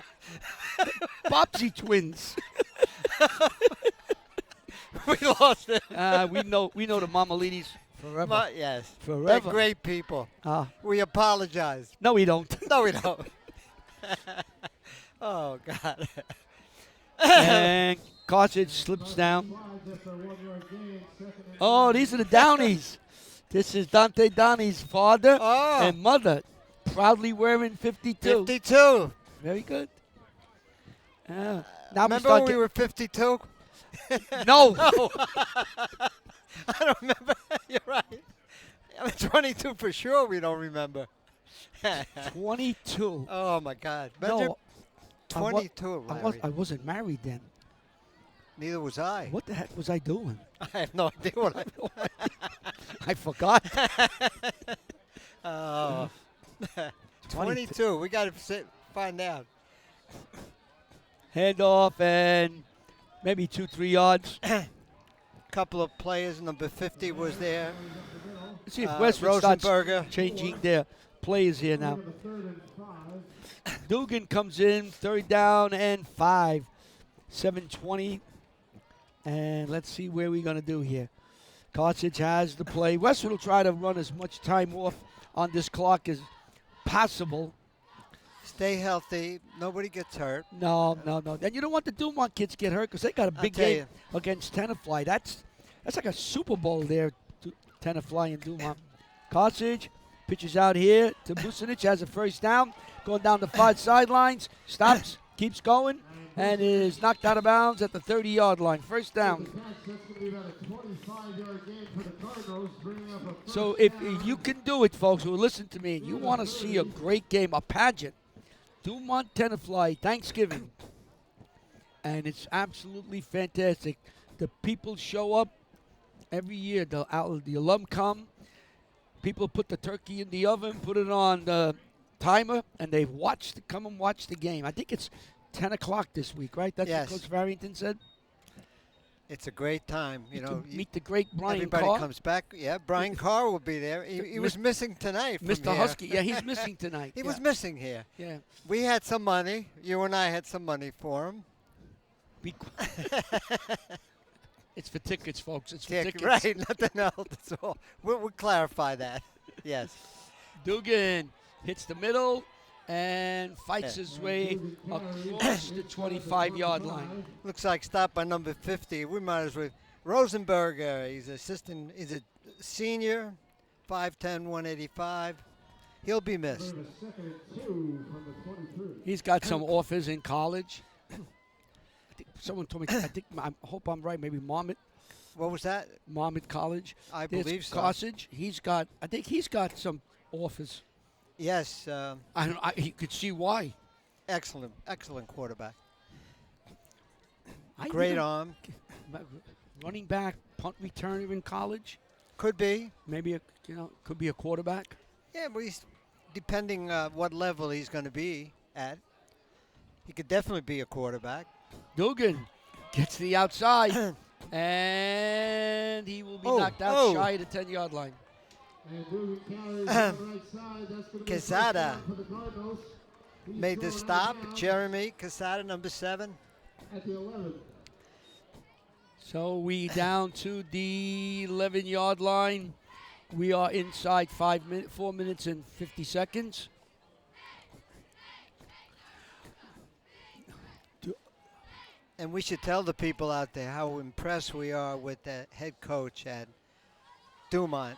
Bobsy twins. We lost it. We know the Mamalides forever. Yes. Forever. They're great people. We apologize. No, we don't. No, we don't. Oh, God. And Carthage slips down. Oh, these are the Downies. This is Dante Downey's father and mother, proudly wearing 52. 52. Very good. Now Remember when we were 52? No. No. I don't remember. You're right. I'm 22 for sure. We don't remember. 22. Oh my God. No, 22. I wasn't married then. Neither was I. What the heck was I doing? I have no idea what I. I forgot. Oh. 22. We got to find out. Hand off and maybe 2-3 yards. Couple of players. Number 50 was there. Let's see if Westwood starts Rosenberger. changing their plays here now. Dugan comes in, 3rd down and 5. 7:20. And let's see where we're going to do here. Carthage has the play. Westwood will try to run as much time off on this clock as possible. Stay healthy. Nobody gets hurt. No. And you don't want the Dumont kids get hurt because they got a big game against Tenafly. That's like a Super Bowl there, Tenafly and Dumont. Carthage pitches out here to Bucinich, has a 1st down, going down the 5 sidelines, stops, keeps going, and is knocked out of bounds at the 30-yard line. 1st down. So if you can do it, folks who listen to me, and you want to see a great game, a pageant, Dumont Tenafly Thanksgiving, and it's absolutely fantastic. The people show up every year. The alum come. People put the turkey in the oven, put it on the timer, and they come and watch the game. I think it's 10 o'clock this week, right? That's what Coach Farrington said. It's a great time. You know, meet the great Brian everybody Carr. comes back. Yeah, Brian Carr will be there. He was missing tonight. Mr. Husky. Yeah, he's missing tonight. He was missing here. Yeah. We had some money. You and I had some money for him. It's for tickets, folks. It's for tickets. Right, nothing else. That's all. We'll clarify that. Yes. Dugan hits the middle and fights his way across the 25-yard line. Looks like stop by number 50. We might as well. Rosenberger, he's a senior, 5'10", 185. He'll be missed. He's got some offers in college. I think someone told me, I hope I'm right, maybe Monmouth. What was that? Monmouth College. I believe so. Carthage. I think he's got some offers. Yes. You could see why. Excellent quarterback. Great arm. Running back, punt returner in college. Could be. Maybe could be a quarterback. Yeah, but depending what level he's going to be at. He could definitely be a quarterback. Dugan gets to the outside, and he will be knocked out shy of the 10-yard line. Quesada made the stop. Jeremy Quesada, number 7. So we down to the 11-yard line. We are inside 4 minutes and 50 seconds. And we should tell the people out there how impressed we are with the head coach at Dumont.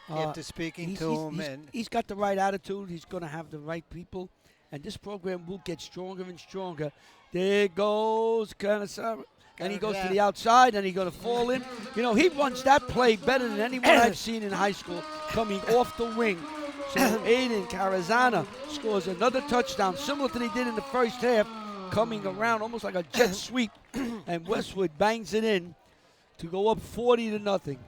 After speaking to him, he's got the right attitude. He's going to have the right people, and this program will get stronger and stronger. There goes Canasara, and he goes to the outside, and he's going to fall in. You know, he runs that play better than anyone I've seen in high school, coming off the wing. So Aiden Carazana scores another touchdown, similar to what he did in the first half. coming around almost like a jet sweep, and Westwood bangs it in to go up 40-0.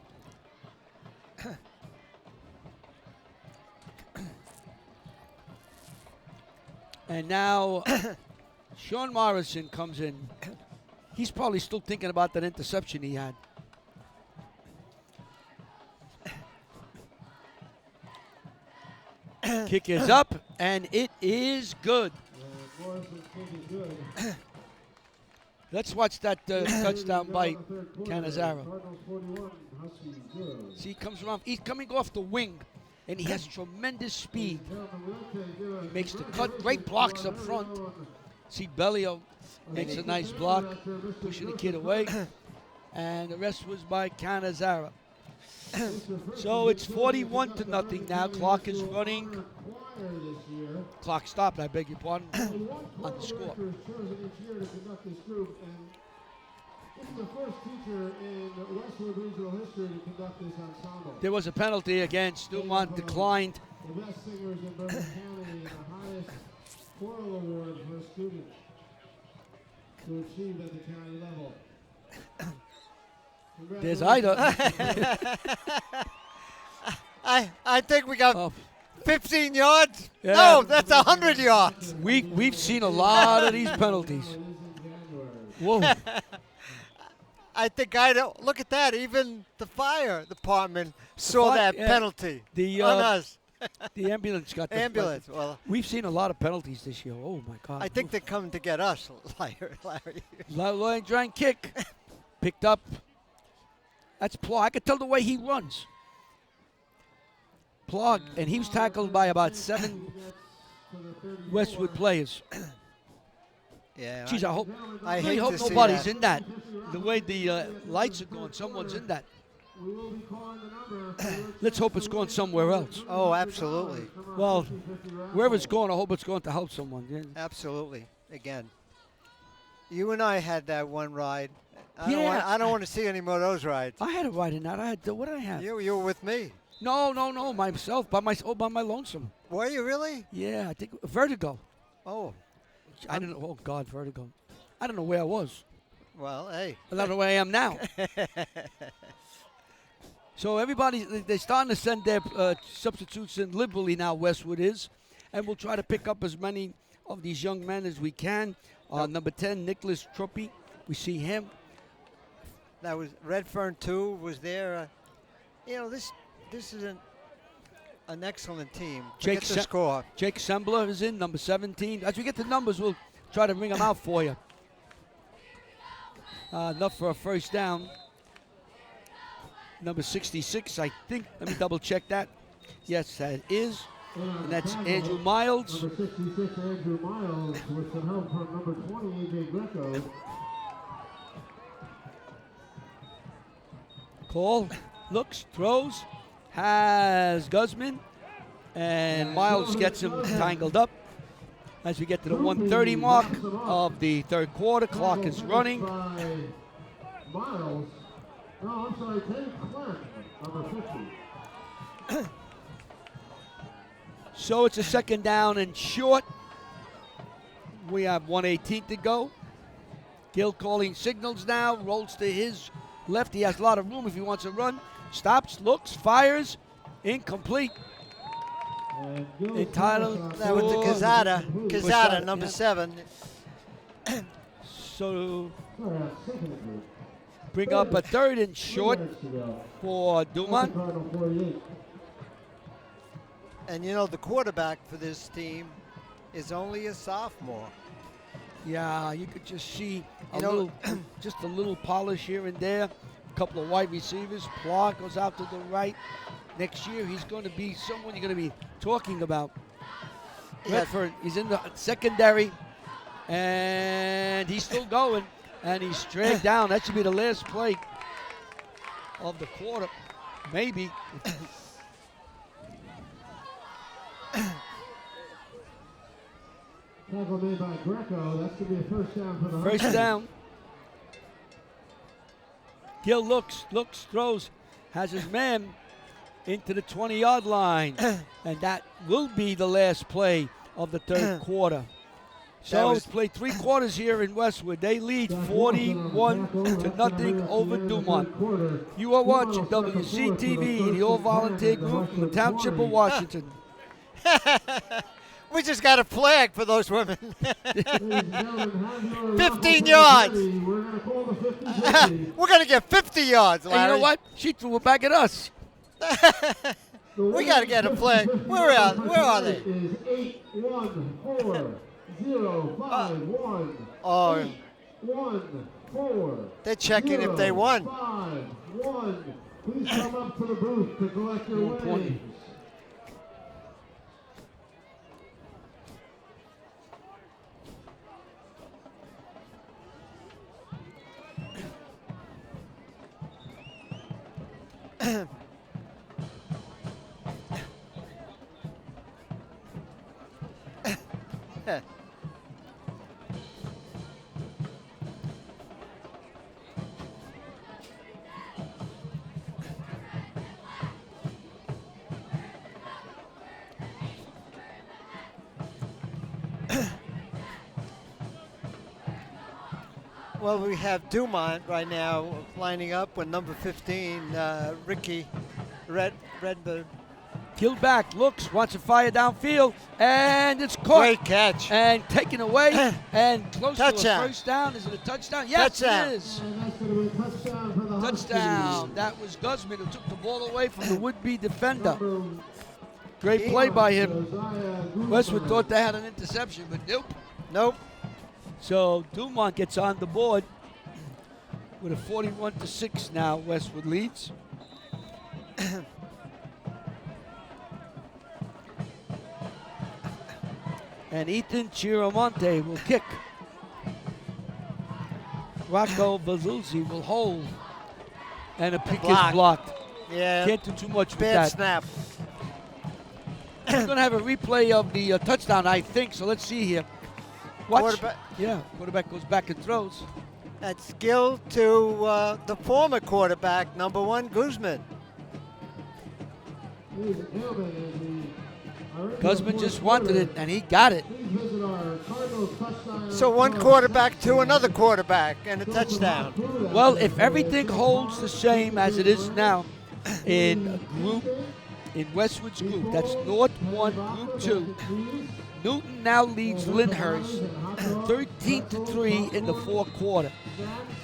And now Sean Morrison comes in. He's probably still thinking about that interception he had. Kick is up, and it is good. Let's watch that touchdown by Canizaro. See, he comes around. He's coming off the wing, and he has tremendous speed. He makes the cut. Great blocks up front. See, Bellio makes a nice block, pushing the kid away. And the rest was by Canizaro. So it's 41-0 now. Clock is running. Clock stopped, I beg your pardon, on the score. There was a penalty against Dumont, declined. The best singers in Bergen County and the highest choral award for students to achieve at the county level. There's Ida. I think we got 15 yards. Yeah. No, that's 100 yards. We've seen a lot of these penalties. Whoa. I think look at that. Even the fire department saw that penalty on us. The ambulance got the ambulance. Well, we've seen a lot of penalties this year. Oh my God! I think they're coming to get us, Larry. Line trying kick, picked up. That's Plog. I could tell the way he runs. Plog, and he was tackled by about 7 Westwood players. Yeah. Geez, I hope to see nobody's that. in that. The way the lights are going, someone's in that. Let's hope it's going somewhere else. Oh, absolutely. Well, wherever it's going, I hope it's going to help someone. Yeah. Absolutely. Again, you and I had that one ride. I don't want to see any more of those rides. I had a ride in that. What did I have? You were with me. No, myself, by my lonesome. Were you really? Yeah, I think Vertigo. Oh. I don't know. Oh, God, Vertigo. I don't know where I was. Well, hey. I don't know where I am now. So everybody, they're starting to send their substitutes in liberally now, Westwood is. And we'll try to pick up as many of these young men as we can. Number 10, Nicholas Truppy. We see him. That was Redfern, too, was there. This is an excellent team. Jake score. Jake Sembler is in, number 17. As we get the numbers, we'll try to ring them out for you. Enough for a first down. Number 66, I think. Let me double check that. Yes, that is. And that's Andrew Miles. Number 66, Andrew Miles, with some help from number 20, AJ Greco. Cole looks, throws, has Guzman, and Miles gets him tangled up. As we get to the 1:30 mark of the third quarter, clock is running. Miles. No, I'm sorry, Tate Clark, number 50. So it's a second down and short. We have 1:18 to go. Gill calling signals now, rolls to his left. He has a lot of room if he wants to run. Stops, looks, fires, incomplete. Entitled. That was the Quezada, number 7. So bring up a third and short for Dumont. And the quarterback for this team is only a sophomore. Yeah, you could just see just a little polish here and there. A couple of wide receivers. Plog goes out to the right. Next year, he's going to be someone you're going to be talking about. Redford, he's in the secondary, and he's still going, and he's dragged down. That should be the last play of the quarter, maybe. Tackle made by Greco. That's going to be a first down for the First down. Gill looks, throws, has his man into the 20-yard line. And that will be the last play of the third quarter. So it's played 3 quarters here in Westwood. They lead 41-0 over Dumont. You are watching WCTV, the all-volunteer group from the Township of Washington. We just got a flag for those women. 15 yards. We're going to get 50 yards, Larry. And you know what? She threw it back at us. We got to get a flag. Where are they? 81051. Oh. 14. They're checking if they won. 51. Please come up to the booth to collect your winnings. Well, we have Dumont right now lining up with number 15, Ricky Redbird. Gil back, looks, wants to fire downfield, and it's caught. Great catch. And taken away, and close to a Touchdown. first down. Is it a touchdown? Yes, Touchdown. it is. Touchdown. That was Guzman who took the ball away from the would-be defender. Great play by him. Westwood thought they had an interception, but nope. Nope. So Dumont gets on the board with a 41-6 now. Westwood leads. And Ethan Chiramonte will kick. Rocco Vazuzzi will hold. And a pick is blocked. Yeah. Can't do too much with Bad that. snap. We're going to have a replay of the touchdown, I think. So let's see here. Watch. Quarterback. Yeah, quarterback goes back and throws. That's Gil to the former quarterback, number 1, Guzman. Guzman just wanted it, and he got it. So one quarterback to another quarterback and a touchdown. Well, if everything holds the same as it is now in Westwood's group, that's North 1, Group 2, Newton now leads Lyndhurst 13-3 in the fourth quarter.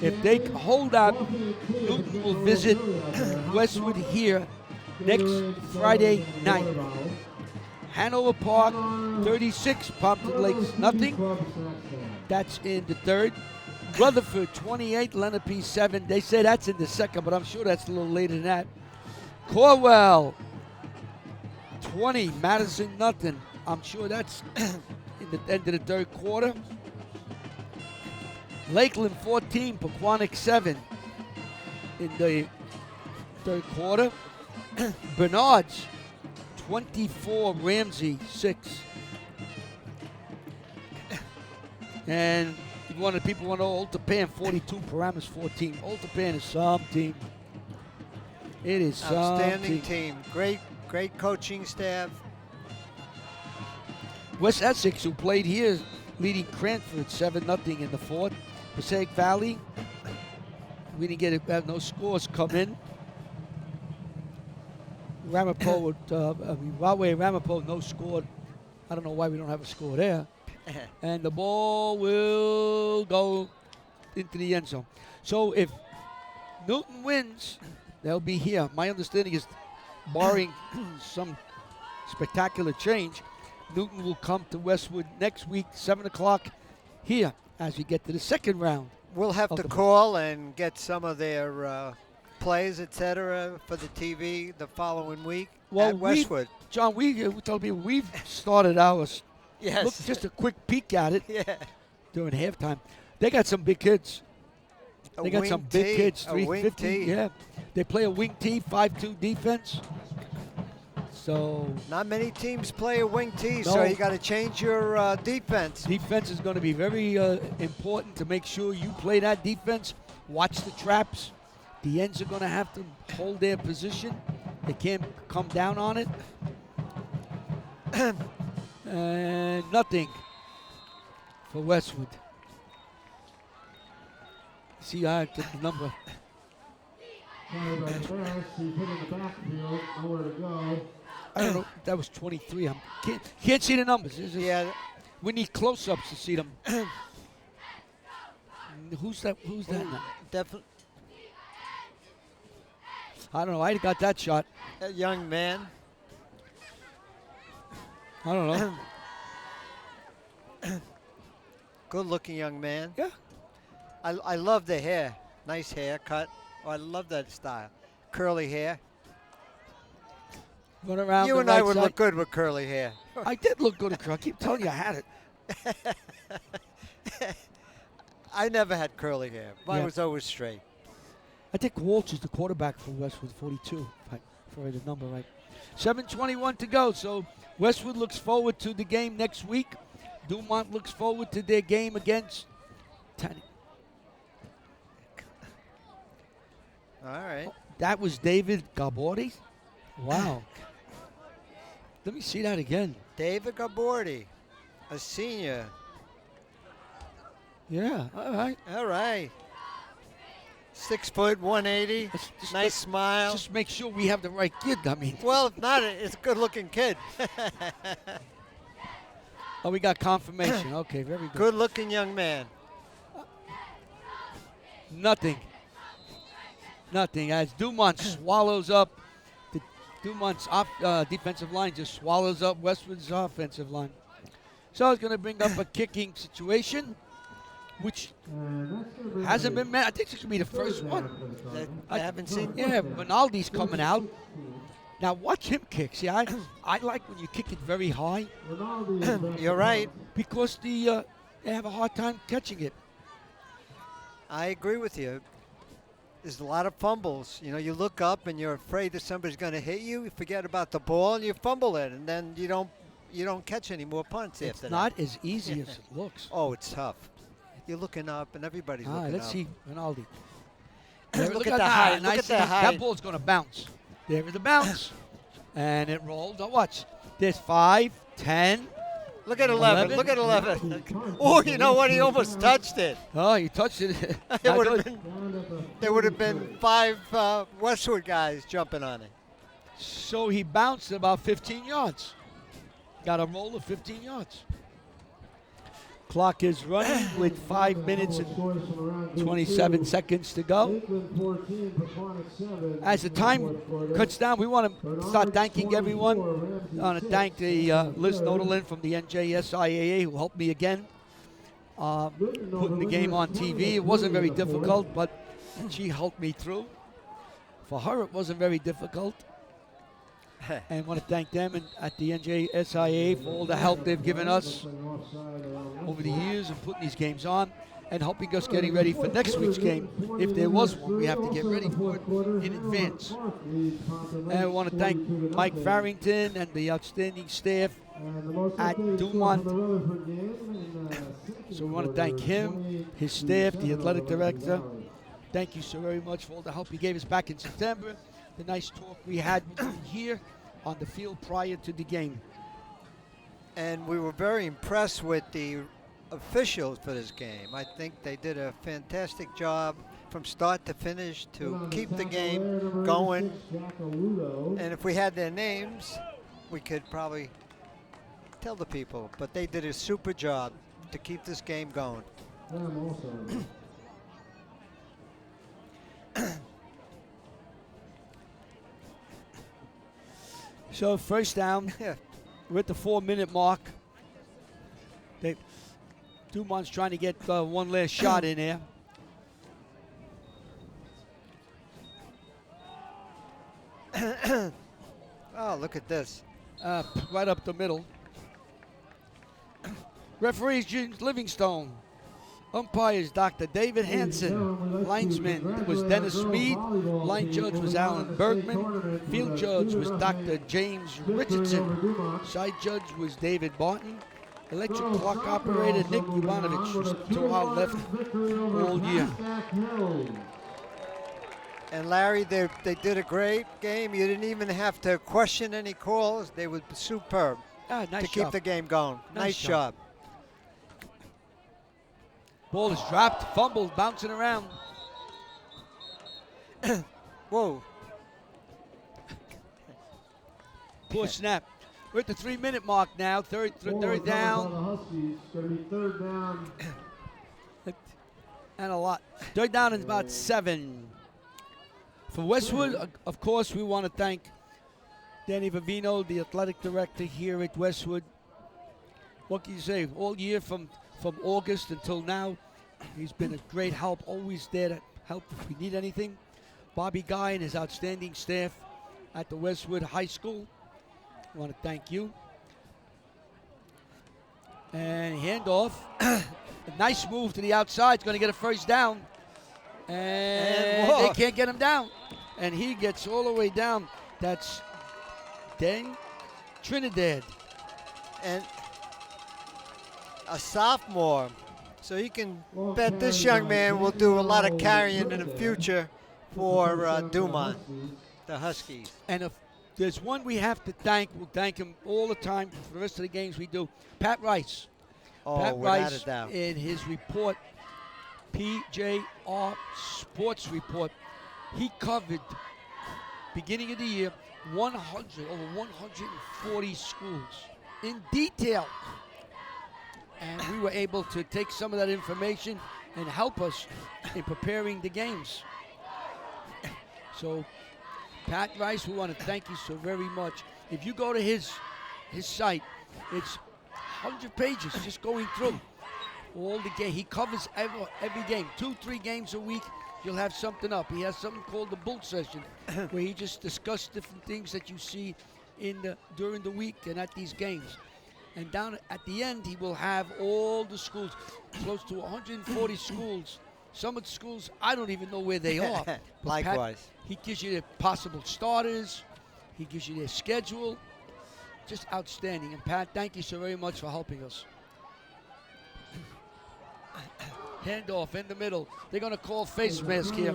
If they hold up, Newton will visit Westwood here next Friday night. Hanover Park 36, Pompton Lakes nothing. That's in the third. Rutherford 28, Lenape 7. They say that's in the second, but I'm sure that's a little later than that. Corwell 20, Madison nothing. I'm sure that's in the end of the third quarter. Lakeland 14, Pequannock 7 in the third quarter. Bernard's 24, Ramsey 6. And people want to know Old Tapan 42, Paramus 14. Old Tapan is some team. It is some Outstanding team. Great coaching staff. West Essex, who played here, leading Cranford 7-0 in the fourth. Passaic Valley, we didn't have no scores come in. Ramapo, Rahway Ramapo, no score. I don't know why we don't have a score there. And the ball will go into the end zone. So if Newton wins, they'll be here. My understanding is, barring some spectacular change, Newton will come to Westwood next week, 7 o'clock here as we get to the second round. We'll have to call and get some of their plays, etc., for the TV the following week at Westwood. John, we told people we've started ours. Yes. Look, just a quick peek at it. Yeah. During halftime. They got some big kids. They got some big kids, 350. Yeah. They play a wing T, 5-2 defense. So not many teams play a wing T, no. so you got to change your defense. Defense is going to be very important to make sure you play that defense. Watch the traps. The ends are going to have to hold their position. They can't come down on it. And nothing. for Westwood. See, I took the number. He's in the backfield, nowhere to go. I don't know. That was 23. Can't see the numbers. Yeah. We need close-ups to see them. Who's that now? Definitely. I don't know. I got that shot. A young man. I don't know. Good-looking young man. Yeah. I love the hair. Nice haircut. Oh, I love that style. Curly hair. Run around. You and I would look good with curly hair. I did look good at curly. I keep telling you I had it. I never had curly hair. Mine was always straight. I think Walsh is the quarterback for Westwood, 42, if I read the number right. 7:21 to go, so Westwood looks forward to the game next week. Dumont looks forward to their game against Tiny. All right. Oh, that was David Gabordi? Wow. Let me see that again. David Gabordi, a senior. Yeah, all right. All right. 6 foot, 180. Nice smile. Just make sure we have the right kid. I mean. Well, if not, it's a good-looking kid. Oh, we got confirmation. Okay, very good. Good-looking young man. Nothing. As Dumont swallows up, Dumont's defensive line just swallows up Westwood's offensive line. So it's going to bring up a kicking situation, which hasn't been met. I think this could be the first one. I haven't seen. Yeah, Rinaldi's coming out. Now watch him kick. See, I like when you kick it very high. You're right. Because they have a hard time catching it. I agree with you. There's a lot of fumbles. You know, you look up and you're afraid that somebody's going to hit you. You forget about the ball and you fumble it, and then you don't catch any more punts after that. It's not as easy as it looks. Oh, it's tough. You're looking up and everybody's looking up. Let's see Rinaldi. Look at the height. Look at the height. That ball's going to bounce. There is the bounce. And it rolled. Now watch. There's 5, 10. Look at 11. Look at 11. Oh, you know what? He almost touched it. Oh, he touched it. There would have been 5 Westwood guys jumping on it. So he bounced about 15 yards. Got a roll of 15 yards. Clock is running with 5 minutes and 27 seconds to go. As the time cuts down, we want to start thanking everyone. I want to thank the Liz Nodelin from the NJSIAA who helped me again putting the game on TV. It wasn't very difficult, but she helped me through. For her, it wasn't very difficult. And I want to thank them at the NJSIAA for all the help they've given us over the years of putting these games on and helping us getting ready for next week's game. If there was one, we have to get ready for it in advance. And I want to thank Mike Farrington and the outstanding staff at Dumont. So we want to thank him, his staff, the athletic director. Thank you so very much for all the help he gave us back in September. The nice talk we had with him here on the field prior to the game. And we were very impressed with the officials for this game. I think they did a fantastic job from start to finish to keep the game going. And if we had their names, we could probably tell the people. But they did a super job to keep this game going. So first down, we're at the 4-minute mark. Dumont's trying to get one last shot in there. Oh, look at this. Right up the middle. Referees, James Livingstone. Umpires, Dr. David Hansen. Linesman was Dennis Mead. Line judge was Alan Bergman. Field judge was Dr. James Richardson. Side judge was David Barton. Electric clock operator Nick Ivanovich was to our left all year. And Larry, they did a great game. You didn't even have to question any calls. They were superb nice to keep job. the game going. Nice job. Ball is dropped, fumbled, bouncing around. Whoa. Poor snap. We're at the 3-minute mark now. Third down. Third down. And a lot. Third down is about 7. For Westwood, of course, we want to thank Danny Vivino, the athletic director here at Westwood. What can you say? All year from August until now, he's been a great help, always there to help if we need anything. Bobby Guy and his outstanding staff at the Westwood High School. I want to thank you. And handoff. A nice move to the outside. He's going to get a first down. And they can't get him down. And he gets all the way down. That's Dan Trinidad. And a sophomore. So you can bet this young man will do a lot of carrying in the future for Dumont, the Huskies. And if there's one we have to thank, we'll thank him all the time for the rest of the games we do. Pat Rice. Oh, Pat without Rice a doubt. in his report, PJR Sports Report, he covered, beginning of the year, over 140 schools in detail. And we were able to take some of that information and help us in preparing the games. So, Pat Rice, we want to thank you so very much. If you go to his site, it's 100 pages just going through all the game. He covers every game, 2-3 games a week. You'll have something up. He has something called the Bull Session, where he just discusses different things that you see during the week and at these games. And down at the end, he will have all the schools, close to 140 schools. Some of the schools, I don't even know where they are. Likewise. Pat, he gives you the possible starters. He gives you their schedule. Just outstanding. And Pat, thank you so very much for helping us. Handoff in the middle. They're going to call face mask here.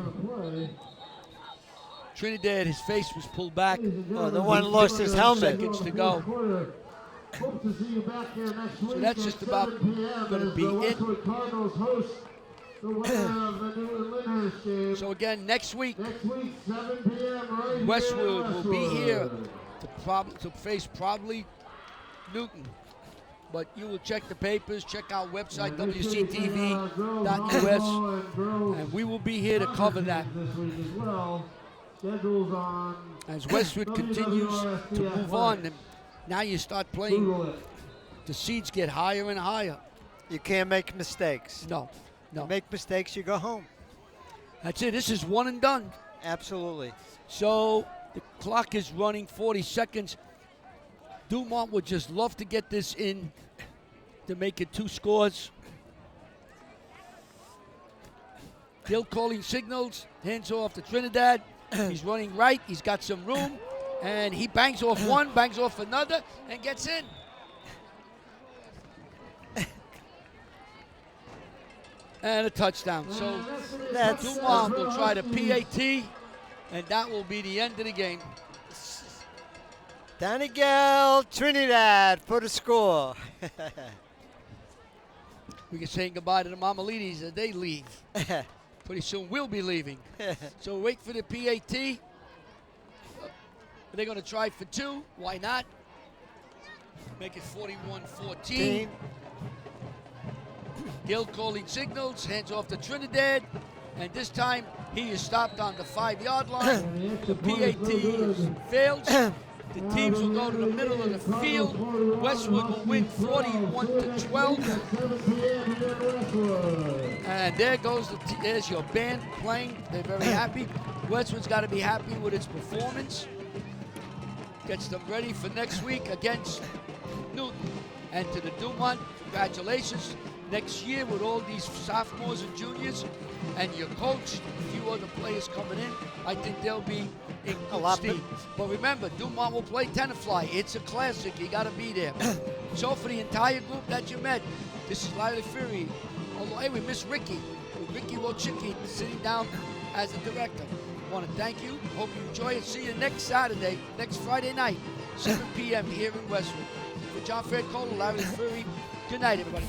Trinidad, his face was pulled back. Oh, the one lost his helmet. Seconds to go. Hope to see you back here next week. So that's just about going to be it. So again, next week, 7 p.m. right Westwood will be here to face probably Newton. But you will check the papers, check our website, WCTV.us, and we will be here to cover that. As Westwood continues to move on, and now you start playing, the seeds get higher and higher. You can't make mistakes. No. You make mistakes, you go home. That's it. This is one and done. Absolutely. So the clock is running 40 seconds. Dumont would just love to get this in to make it 2 scores. Gil calling signals, hands off to Trinidad. He's running right, he's got some room, and he bangs off one, bangs off another, and gets in. And a touchdown. So Dumont will try the PAT, and that will be the end of the game. Danigel Trinidad for the score. We can say goodbye to the Mamalidis as they leave. Pretty soon we'll be leaving. So wait for the PAT. They're going to try for 2. Why not? Make it 41-14. Gil calling signals, hands off to Trinidad, and this time he is stopped on the 5-yard line. The PAT fails. The teams will go to the middle of the field. Westwood will win 41-12. And there's your band playing. They're very happy. Westwood's got to be happy with its performance. Gets them ready for next week against Newton. And to the Dumont, congratulations. Next year with all these sophomores and juniors and your coach, a few other players coming in, I think they'll be in good steam. But remember, Dumont will play Tenafly. It's a classic. You got to be there. So for the entire group that you met, this is Larry Fury. Although, hey, we miss Ricky. Ricky Wojcicki sitting down as the director. I want to thank you. Hope you enjoy it. See you next Saturday, next Friday night, 7 p.m. here in Westwood. For John Fred Cole, Larry Fury, good night, everybody.